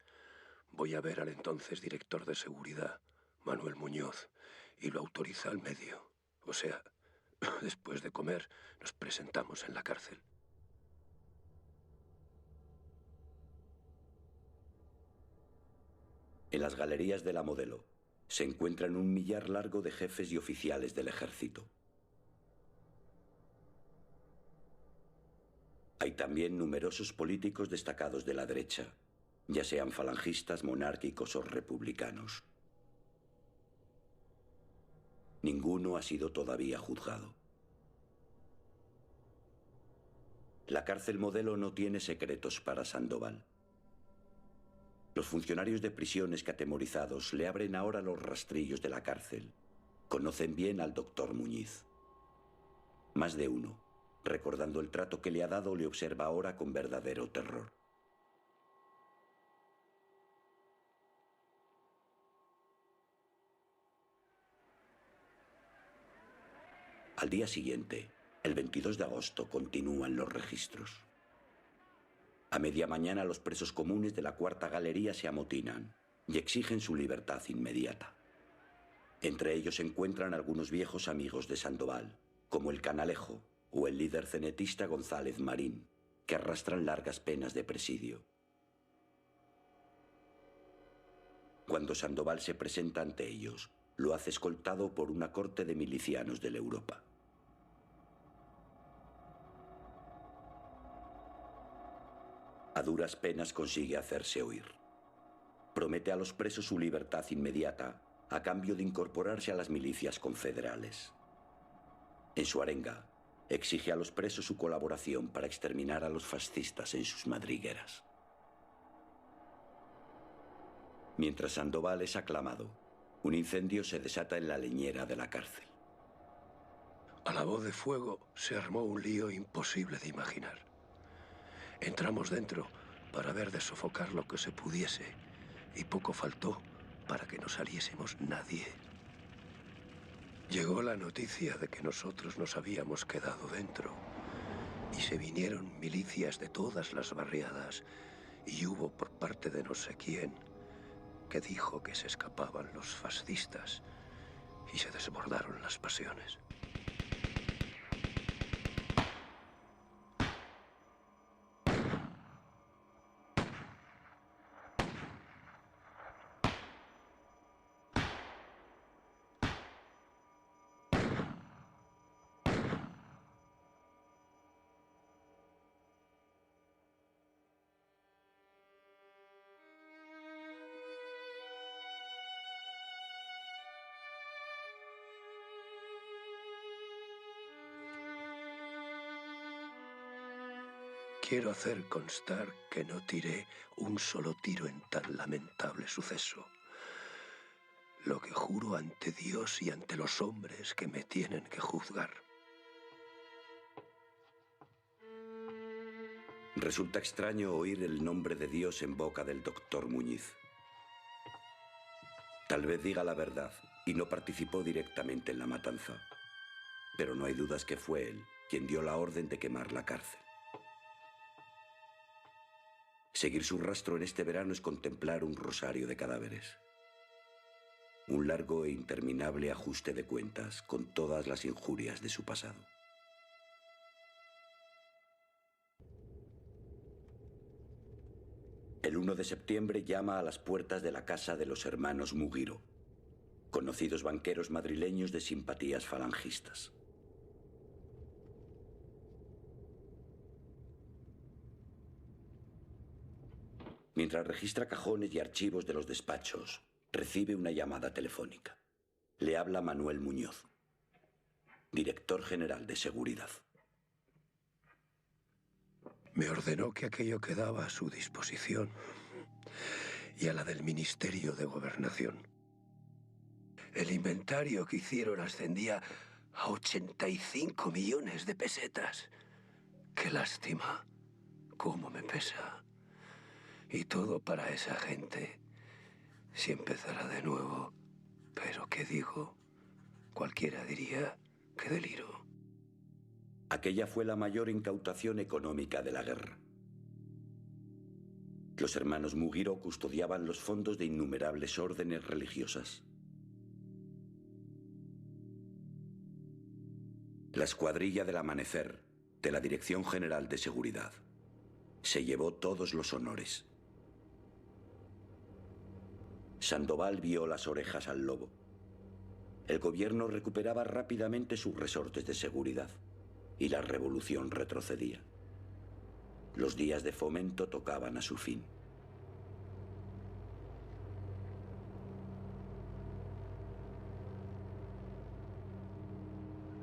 voy a ver al entonces director de seguridad, Manuel Muñoz, y lo autoriza al medio. O sea, después de comer, nos presentamos en la cárcel. En las galerías de la Modelo se encuentran un millar largo de jefes y oficiales del ejército. Hay también numerosos políticos destacados de la derecha, ya sean falangistas, monárquicos o republicanos. Ninguno ha sido todavía juzgado. La cárcel Modelo no tiene secretos para Sandoval. Los funcionarios de prisiones que atemorizados le abren ahora los rastrillos de la cárcel. Conocen bien al doctor Muñiz. Más de uno, recordando el trato que le ha dado, le observa ahora con verdadero terror. Al día siguiente, el 22 de agosto, continúan los registros. A media mañana los presos comunes de la Cuarta Galería se amotinan y exigen su libertad inmediata. Entre ellos se encuentran algunos viejos amigos de Sandoval, como el Canalejo o el líder cenetista González Marín, que arrastran largas penas de presidio. Cuando Sandoval se presenta ante ellos, lo hace escoltado por una corte de milicianos de la Europa. A duras penas consigue hacerse oír. Promete a los presos su libertad inmediata a cambio de incorporarse a las milicias confederales. En su arenga, exige a los presos su colaboración para exterminar a los fascistas en sus madrigueras. Mientras Sandoval es aclamado, un incendio se desata en la leñera de la cárcel. A la voz de fuego se armó un lío imposible de imaginar. Entramos dentro para ver de sofocar lo que se pudiese, y poco faltó para que no saliésemos nadie. Llegó la noticia de que nosotros nos habíamos quedado dentro, y se vinieron milicias de todas las barriadas, y hubo por parte de no sé quién que dijo que se escapaban los fascistas, y se desbordaron las pasiones. Quiero hacer constar que no tiré un solo tiro en tan lamentable suceso. Lo que juro ante Dios y ante los hombres que me tienen que juzgar. Resulta extraño oír el nombre de Dios en boca del doctor Muñiz. Tal vez diga la verdad y no participó directamente en la matanza, pero no hay dudas que fue él quien dio la orden de quemar la cárcel. Seguir su rastro en este verano es contemplar un rosario de cadáveres. Un largo e interminable ajuste de cuentas con todas las injurias de su pasado. El 1 de septiembre llama a las puertas de la casa de los hermanos Mugiro, conocidos banqueros madrileños de simpatías falangistas. Mientras registra cajones y archivos de los despachos, recibe una llamada telefónica. Le habla Manuel Muñoz, director general de Seguridad. Me ordenó que aquello quedaba a su disposición y a la del Ministerio de Gobernación. El inventario que hicieron ascendía a 85 millones de pesetas. ¡Qué lástima! ¡Cómo me pesa! Y todo para esa gente. Si empezara de nuevo. Pero, ¿qué digo? Cualquiera diría que deliro. Aquella fue la mayor incautación económica de la guerra. Los hermanos Mugiro custodiaban los fondos de innumerables órdenes religiosas. La escuadrilla del Amanecer, de la Dirección General de Seguridad, se llevó todos los honores. Sandoval vio las orejas al lobo. El gobierno recuperaba rápidamente sus resortes de seguridad y la revolución retrocedía. Los días de Fomento tocaban a su fin.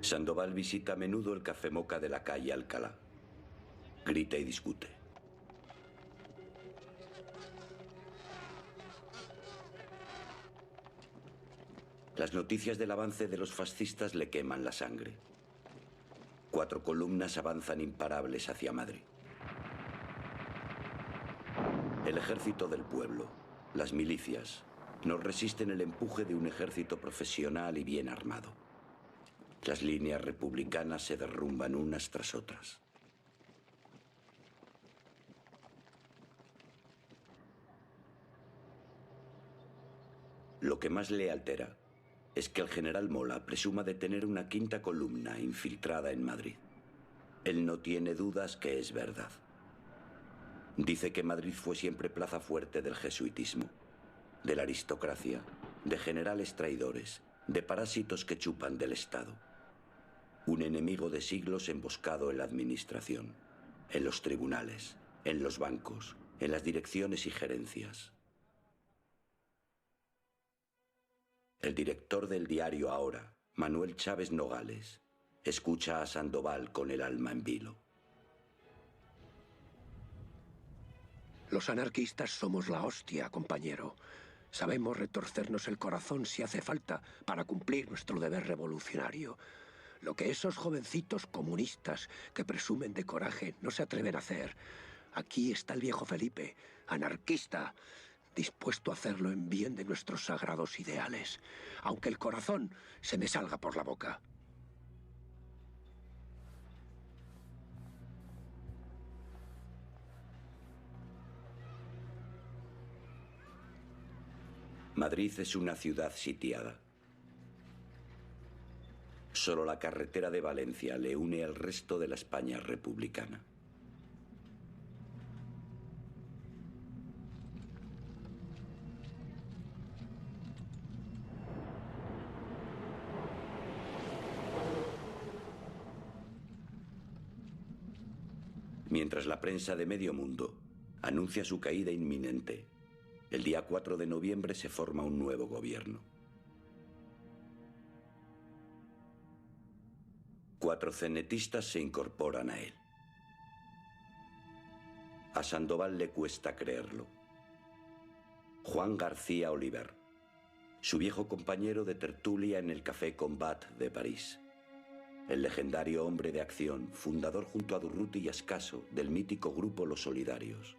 Sandoval visita a menudo el Café Moca de la calle Alcalá. Grita y discute. Las noticias del avance de los fascistas le queman la sangre. 4 columnas avanzan imparables hacia Madrid. El ejército del pueblo, las milicias, no resisten el empuje de un ejército profesional y bien armado. Las líneas republicanas se derrumban unas tras otras. Lo que más le altera es que el general Mola presuma de tener una 5ª columna infiltrada en Madrid. Él no tiene dudas que es verdad. Dice que Madrid fue siempre plaza fuerte del jesuitismo, de la aristocracia, de generales traidores, de parásitos que chupan del Estado. Un enemigo de siglos emboscado en la administración, en los tribunales, en los bancos, en las direcciones y gerencias. El director del diario Ahora, Manuel Chávez Nogales, Escucha a Sandoval con el alma en vilo. Los anarquistas somos la hostia, compañero. Sabemos retorcernos el corazón si hace falta para cumplir nuestro deber revolucionario. Lo que esos jovencitos comunistas que presumen de coraje no se atreven a hacer. Aquí está el viejo Felipe, anarquista, dispuesto a hacerlo en bien de nuestros sagrados ideales, aunque el corazón se me salga por la boca. Madrid es una ciudad sitiada. Solo la carretera de Valencia le une al resto de la España republicana. Mientras la prensa de medio mundo anuncia su caída inminente, el día 4 de noviembre se forma un nuevo gobierno. 4 cenetistas se incorporan a él. A Sandoval le cuesta creerlo. Juan García Oliver, su viejo compañero de tertulia en el Café Combat de París. El legendario hombre de acción, fundador junto a Durruti y Ascaso del mítico grupo Los Solidarios,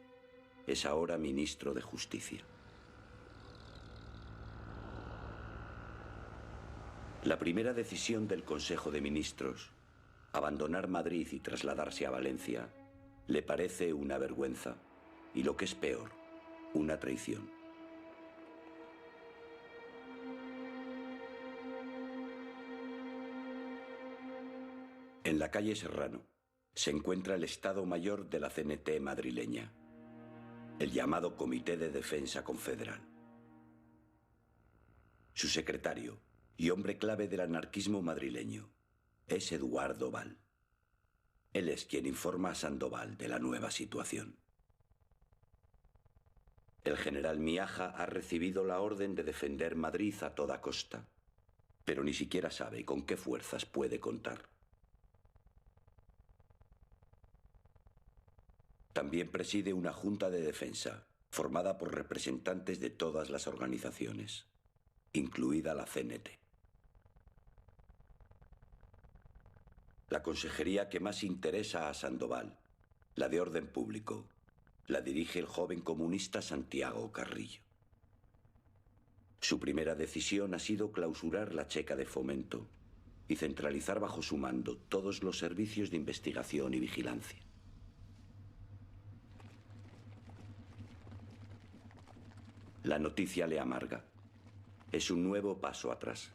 es ahora ministro de Justicia. La primera decisión del Consejo de Ministros, abandonar Madrid y trasladarse a Valencia, le parece una vergüenza y, lo que es peor, una traición. En la calle Serrano se encuentra el Estado Mayor de la CNT madrileña, el llamado Comité de Defensa Confederal. Su secretario y hombre clave del anarquismo madrileño es Eduardo Val. Él es quien informa a Sandoval de la nueva situación. El general Miaja ha recibido la orden de defender Madrid a toda costa, pero ni siquiera sabe con qué fuerzas puede contar. También preside una junta de defensa, formada por representantes de todas las organizaciones, incluida la CNT. La consejería que más interesa a Sandoval, la de Orden Público, la dirige el joven comunista Santiago Carrillo. Su primera decisión ha sido clausurar la Checa de Fomento y centralizar bajo su mando todos los servicios de investigación y vigilancia. La noticia le amarga. Es un nuevo paso atrás.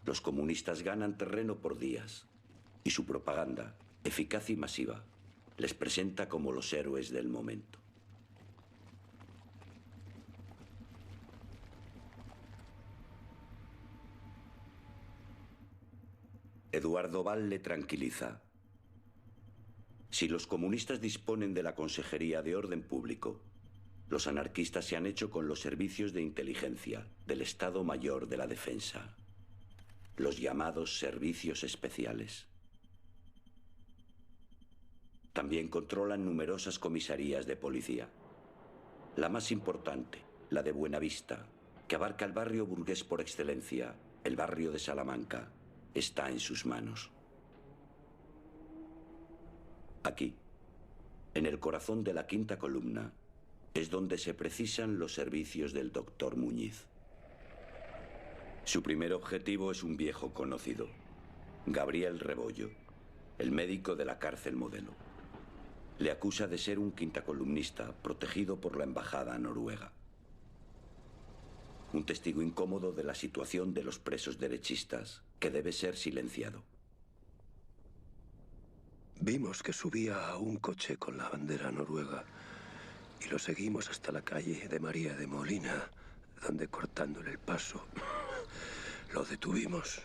Los comunistas ganan terreno por días y su propaganda, eficaz y masiva, les presenta como los héroes del momento. Eduardo Val le tranquiliza. Si los comunistas disponen de la Consejería de Orden Público, los anarquistas se han hecho con los servicios de inteligencia del Estado Mayor de la Defensa, los llamados servicios especiales. También controlan numerosas comisarías de policía. La más importante, la de Buenavista, que abarca el barrio burgués por excelencia, el barrio de Salamanca, está en sus manos. Aquí, en el corazón de la quinta columna, es donde se precisan los servicios del doctor Muñiz. Su primer objetivo es un viejo conocido, Gabriel Rebollo, el médico de la cárcel Modelo. Le acusa de ser un quintacolumnista protegido por la embajada noruega. Un testigo incómodo de la situación de los presos derechistas, que debe ser silenciado. Vimos que subía a un coche con la bandera noruega y lo seguimos hasta la calle de María de Molina, donde, cortándole el paso, lo detuvimos.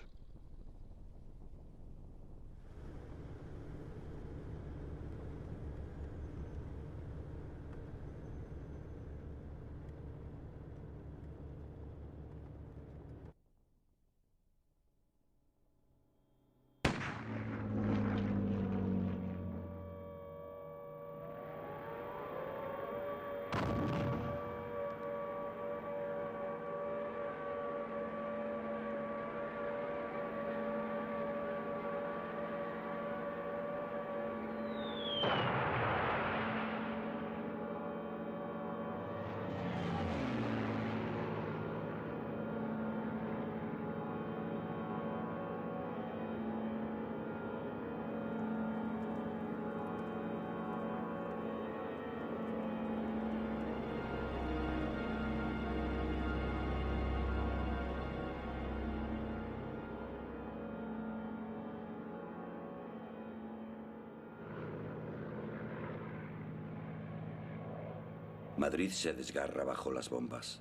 Madrid se desgarra bajo las bombas.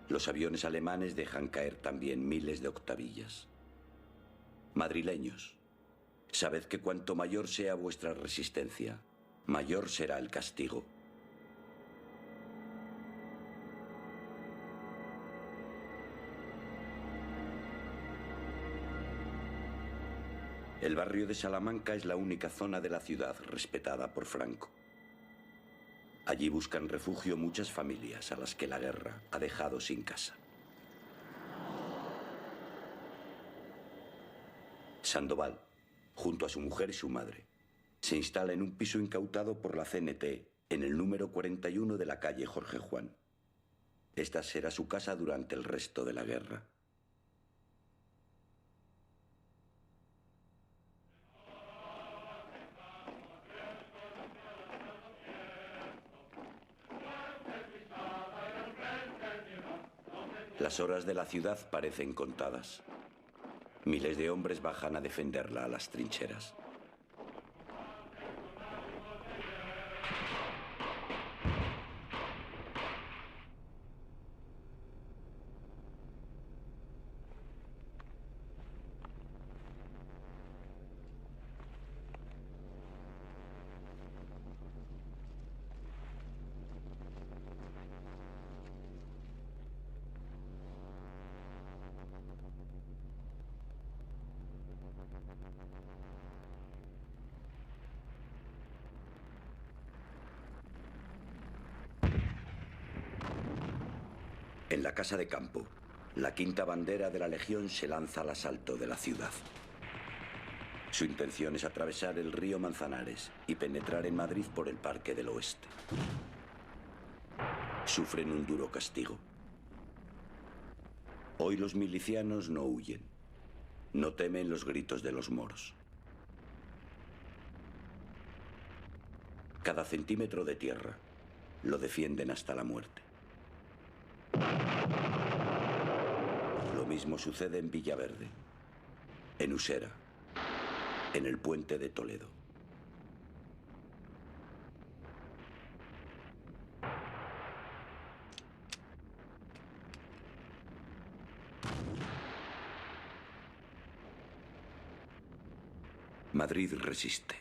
Los aviones alemanes dejan caer también miles de octavillas. Madrileños, sabed que cuanto mayor sea vuestra resistencia, mayor será el castigo. El barrio de Salamanca es la única zona de la ciudad respetada por Franco. Allí buscan refugio muchas familias a las que la guerra ha dejado sin casa. Sandoval, junto a su mujer y su madre, se instala en un piso incautado por la CNT en el número 41 de la calle Jorge Juan. Esta será su casa durante el resto de la guerra. Las horas de la ciudad parecen contadas. Miles de hombres bajan a defenderla a las trincheras. En la casa de campo, la quinta bandera de la Legión se lanza al asalto de la ciudad. Su intención es atravesar el río Manzanares y penetrar en Madrid por el Parque del Oeste. Sufren un duro castigo. Hoy los milicianos no huyen, no temen los gritos de los moros. Cada centímetro de tierra lo defienden hasta la muerte. Lo mismo sucede en Villaverde, en Usera, en el puente de Toledo. Madrid resiste.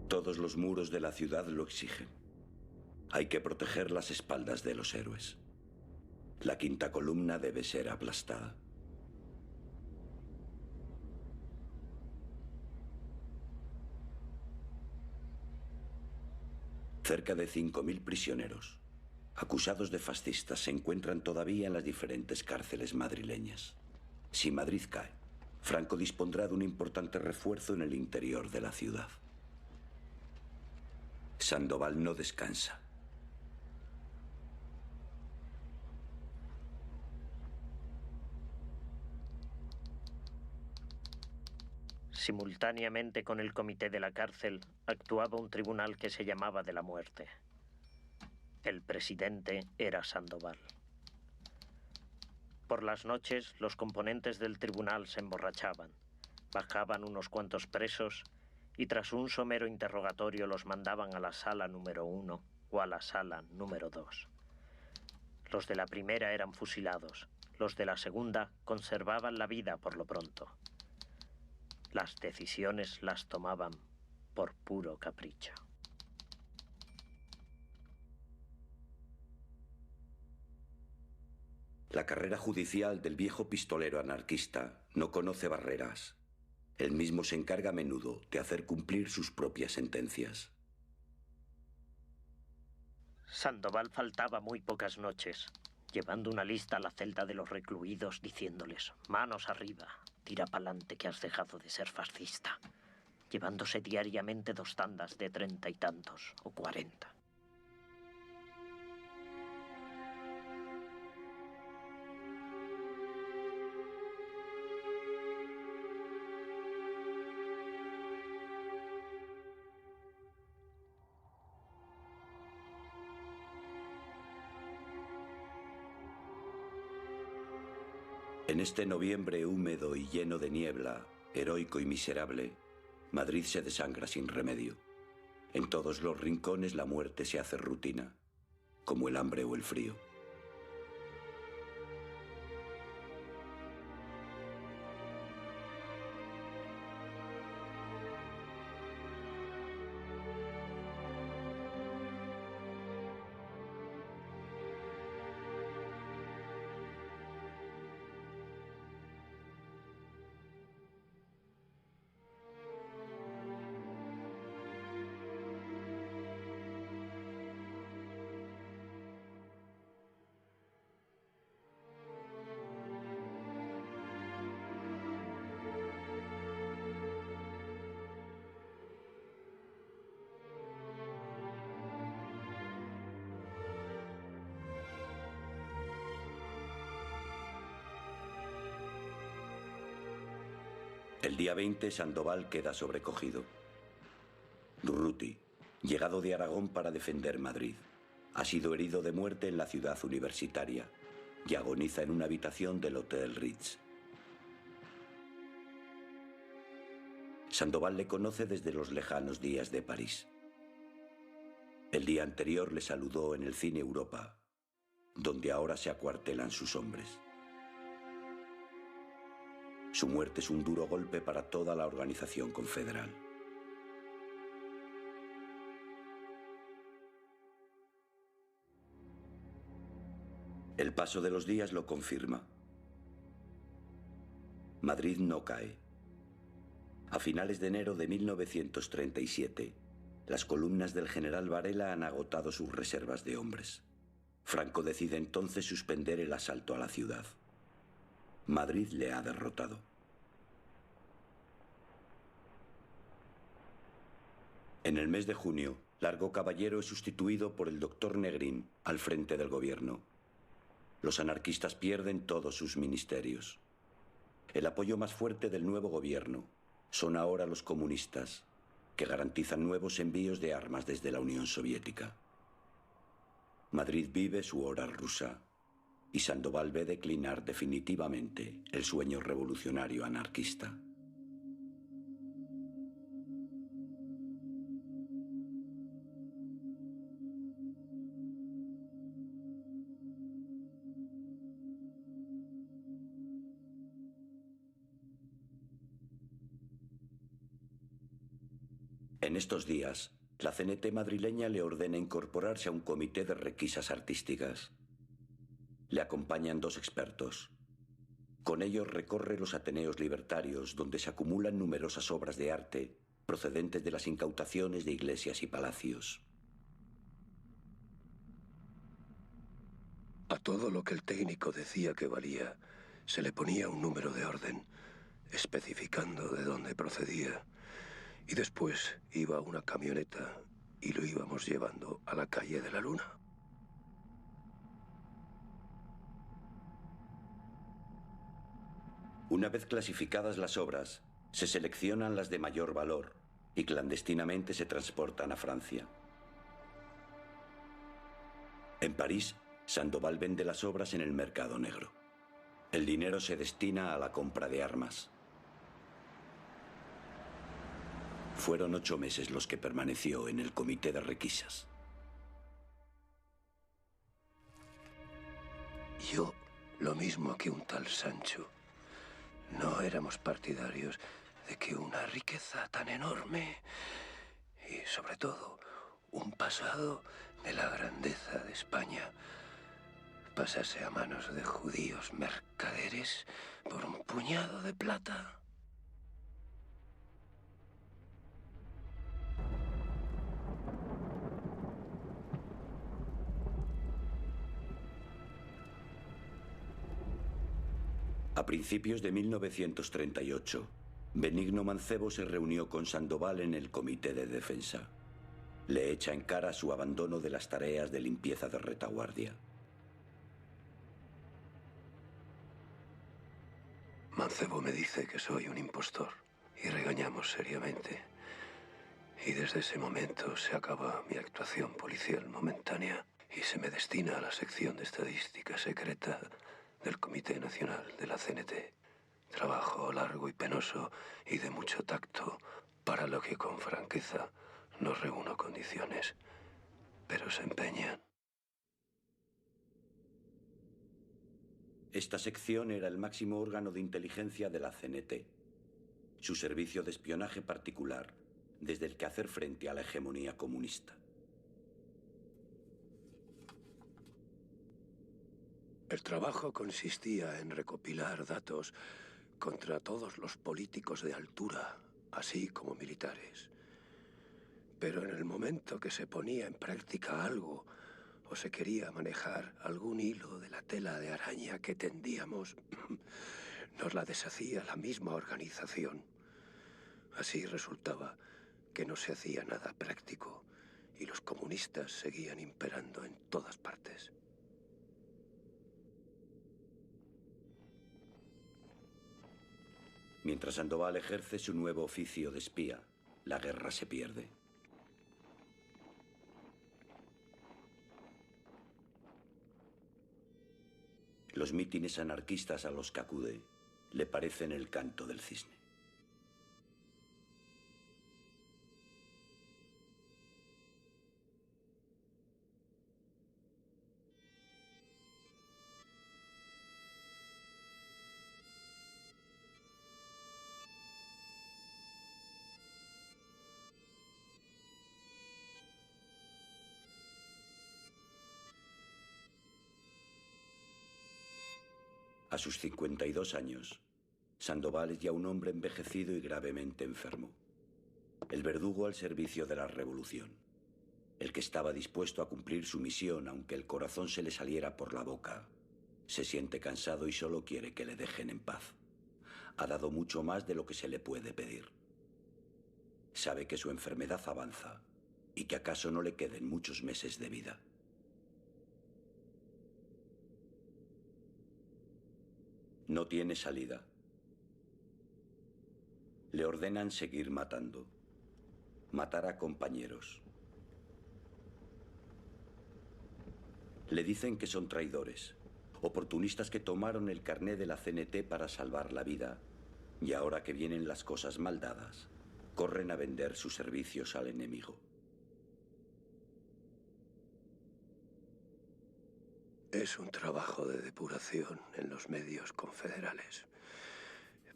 Todos los muros de la ciudad lo exigen. Hay que proteger las espaldas de los héroes. La quinta columna debe ser aplastada. Cerca de 5.000 prisioneros, acusados de fascistas, se encuentran todavía en las diferentes cárceles madrileñas. Si Madrid cae, Franco dispondrá de un importante refuerzo en el interior de la ciudad. Sandoval no descansa. Simultáneamente con el comité de la cárcel, actuaba un tribunal que se llamaba de la muerte. El presidente era Sandoval. Por las noches, los componentes del tribunal se emborrachaban, bajaban unos cuantos presos y tras un somero interrogatorio los mandaban a la sala número 1 o a la sala número 2. Los de la primera eran fusilados, los de la segunda conservaban la vida por lo pronto. Las decisiones las tomaban por puro capricho. La carrera judicial del viejo pistolero anarquista no conoce barreras. Él mismo se encarga a menudo de hacer cumplir sus propias sentencias. Sandoval faltaba muy pocas noches, llevando una lista a la celda de los recluidos diciéndoles: manos arriba, tira pa'lante que has dejado de ser fascista, llevándose diariamente 2 tandas de 30 y tantos o 40. En este noviembre húmedo y lleno de niebla, heroico y miserable, Madrid se desangra sin remedio. En todos los rincones la muerte se hace rutina, como el hambre o el frío. El día 20, Sandoval queda sobrecogido. Durruti, llegado de Aragón para defender Madrid, ha sido herido de muerte en la ciudad universitaria y agoniza en una habitación del Hotel Ritz. Sandoval le conoce desde los lejanos días de París. El día anterior le saludó en el Cine Europa, donde ahora se acuartelan sus hombres. Su muerte es un duro golpe para toda la organización confederal. El paso de los días lo confirma. Madrid no cae. A finales de enero de 1937, las columnas del general Varela han agotado sus reservas de hombres. Franco decide entonces suspender el asalto a la ciudad. Madrid le ha derrotado. En el mes de junio, Largo Caballero es sustituido por el doctor Negrín al frente del gobierno. Los anarquistas pierden todos sus ministerios. El apoyo más fuerte del nuevo gobierno son ahora los comunistas, que garantizan nuevos envíos de armas desde la Unión Soviética. Madrid vive su hora rusa y Sandoval ve declinar definitivamente el sueño revolucionario anarquista. En estos días, la CNT madrileña le ordena incorporarse a un comité de requisas artísticas. Le acompañan 2 expertos. Con ellos recorre los ateneos libertarios, donde se acumulan numerosas obras de arte procedentes de las incautaciones de iglesias y palacios. A todo lo que el técnico decía que valía, se le ponía un número de orden, especificando de dónde procedía. Y después iba una camioneta y lo íbamos llevando a la calle de la Luna. Una vez clasificadas las obras, se seleccionan las de mayor valor y clandestinamente se transportan a Francia. En París, Sandoval vende las obras en el mercado negro. El dinero se destina a la compra de armas. Fueron 8 meses los que permaneció en el comité de requisas. Yo, lo mismo que un tal Sancho, no éramos partidarios de que una riqueza tan enorme y, sobre todo, un pasado de la grandeza de España pasase a manos de judíos mercaderes por un puñado de plata. A principios de 1938, Benigno Mancebo se reunió con Sandoval en el Comité de Defensa. Le echa en cara su abandono de las tareas de limpieza de retaguardia. Mancebo me dice que soy un impostor y regañamos seriamente. Y desde ese momento se acaba mi actuación policial momentánea y se me destina a la sección de estadística secreta del Comité Nacional de la CNT. Trabajo largo y penoso y de mucho tacto, para lo que con franqueza no reúno condiciones, pero se empeñan. Esta sección era el máximo órgano de inteligencia de la CNT, su servicio de espionaje particular, desde el que hacer frente a la hegemonía comunista. El trabajo consistía en recopilar datos contra todos los políticos de altura, así como militares. Pero en el momento que se ponía en práctica algo, o se quería manejar algún hilo de la tela de araña que tendíamos, nos la deshacía la misma organización. Así resultaba que no se hacía nada práctico y los comunistas seguían imperando en todas partes. Mientras Sandoval ejerce su nuevo oficio de espía, la guerra se pierde. Los mítines anarquistas a los que acude le parecen el canto del cisne. A sus 52 años, Sandoval es ya un hombre envejecido y gravemente enfermo. El verdugo al servicio de la revolución. El que estaba dispuesto a cumplir su misión aunque el corazón se le saliera por la boca. Se siente cansado y solo quiere que le dejen en paz. Ha dado mucho más de lo que se le puede pedir. Sabe que su enfermedad avanza y que acaso no le queden muchos meses de vida. No tiene salida. Le ordenan seguir matando. Matar a compañeros. Le dicen que son traidores, oportunistas que tomaron el carné de la CNT para salvar la vida, y ahora que vienen las cosas mal dadas, corren a vender sus servicios al enemigo. Es un trabajo de depuración en los medios confederales.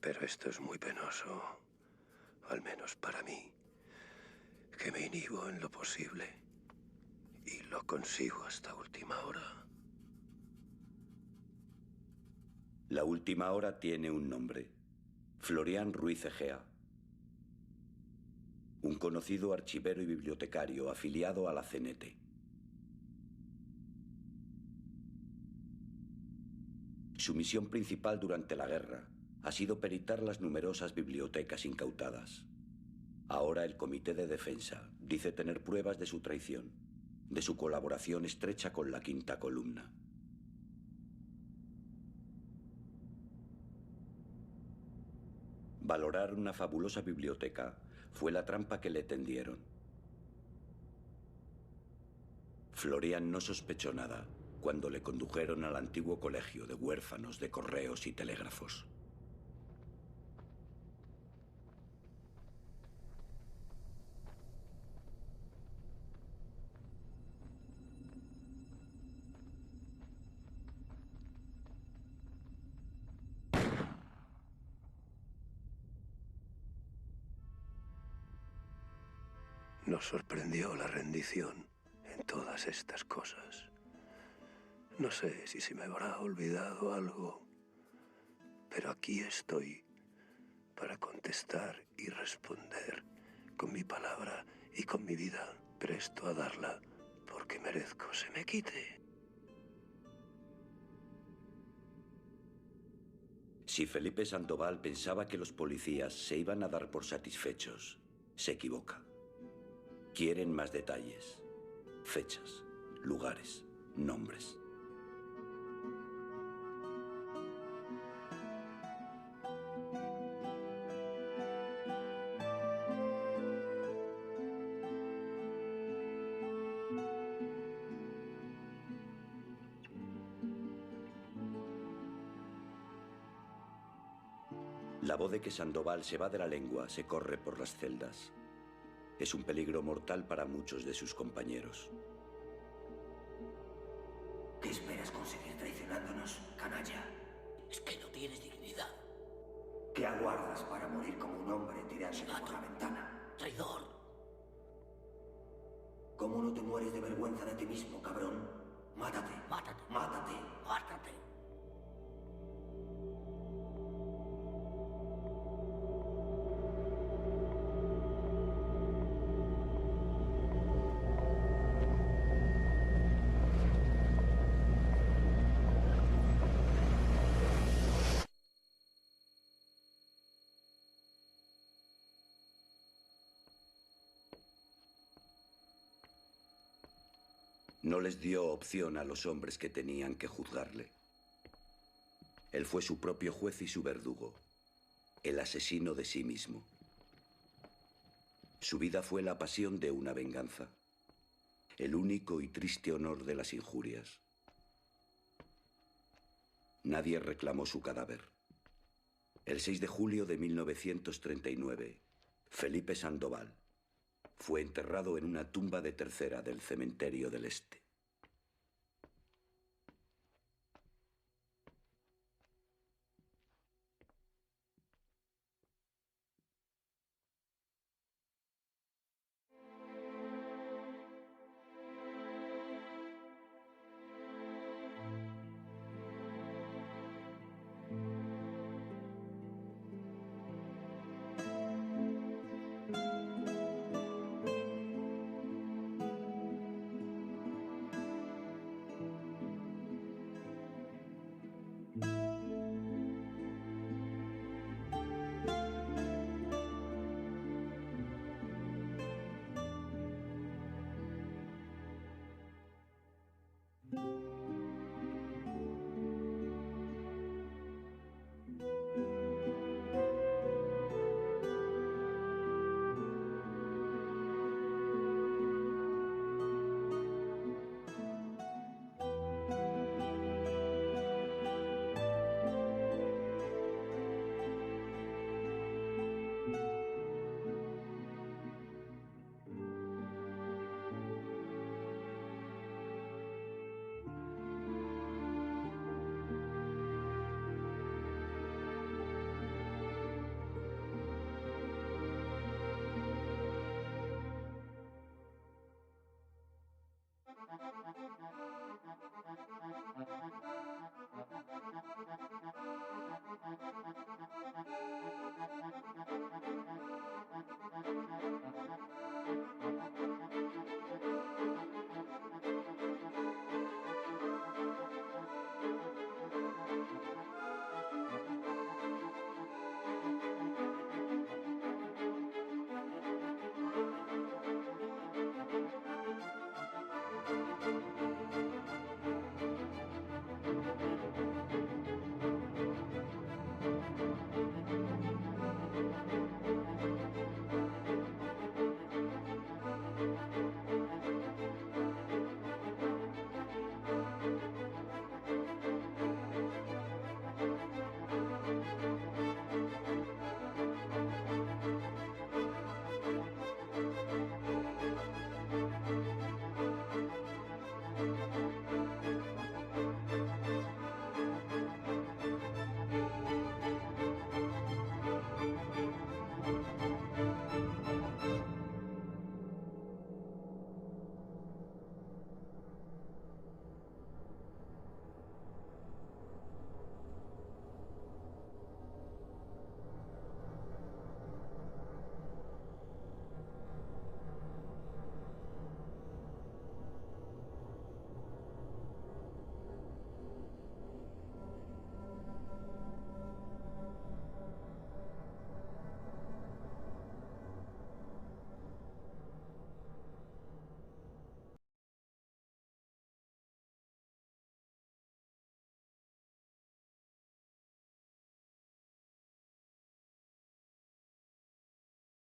Pero esto es muy penoso, al menos para mí, que me inhibo en lo posible y lo consigo hasta última hora. La última hora tiene un nombre: Florian Ruiz Egea, un conocido archivero y bibliotecario afiliado a la CNT. Su misión principal durante la guerra ha sido peritar las numerosas bibliotecas incautadas. Ahora el Comité de Defensa dice tener pruebas de su traición, de su colaboración estrecha con la Quinta Columna. Valorar una fabulosa biblioteca fue la trampa que le tendieron. Florian no sospechó nada cuando le condujeron al antiguo colegio de huérfanos de correos y telégrafos. Nos sorprendió la rendición en todas estas cosas. No sé si se me habrá olvidado algo, pero aquí estoy para contestar y responder con mi palabra y con mi vida, presto a darla porque merezco se me quite. Si Felipe Sandoval pensaba que los policías se iban a dar por satisfechos, se equivoca. Quieren más detalles, fechas, lugares, nombres. La voz de que Sandoval se va de la lengua se corre por las celdas. Es un peligro mortal para muchos de sus compañeros. ¿Qué esperas conseguir traicionándonos, canalla? Es que no tienes dignidad. ¿Qué aguardas para morir como un hombre tirándose por la ventana? Traidor. ¿Cómo no te mueres de vergüenza de ti mismo, cabrón? Mátate. Mátate. Mátate. Mátate. No les dio opción a los hombres que tenían que juzgarle. Él fue su propio juez y su verdugo, el asesino de sí mismo. Su vida fue la pasión de una venganza, el único y triste honor de las injurias. Nadie reclamó su cadáver. El 6 de julio de 1939, Felipe Sandoval fue enterrado en una tumba de tercera del Cementerio del Este.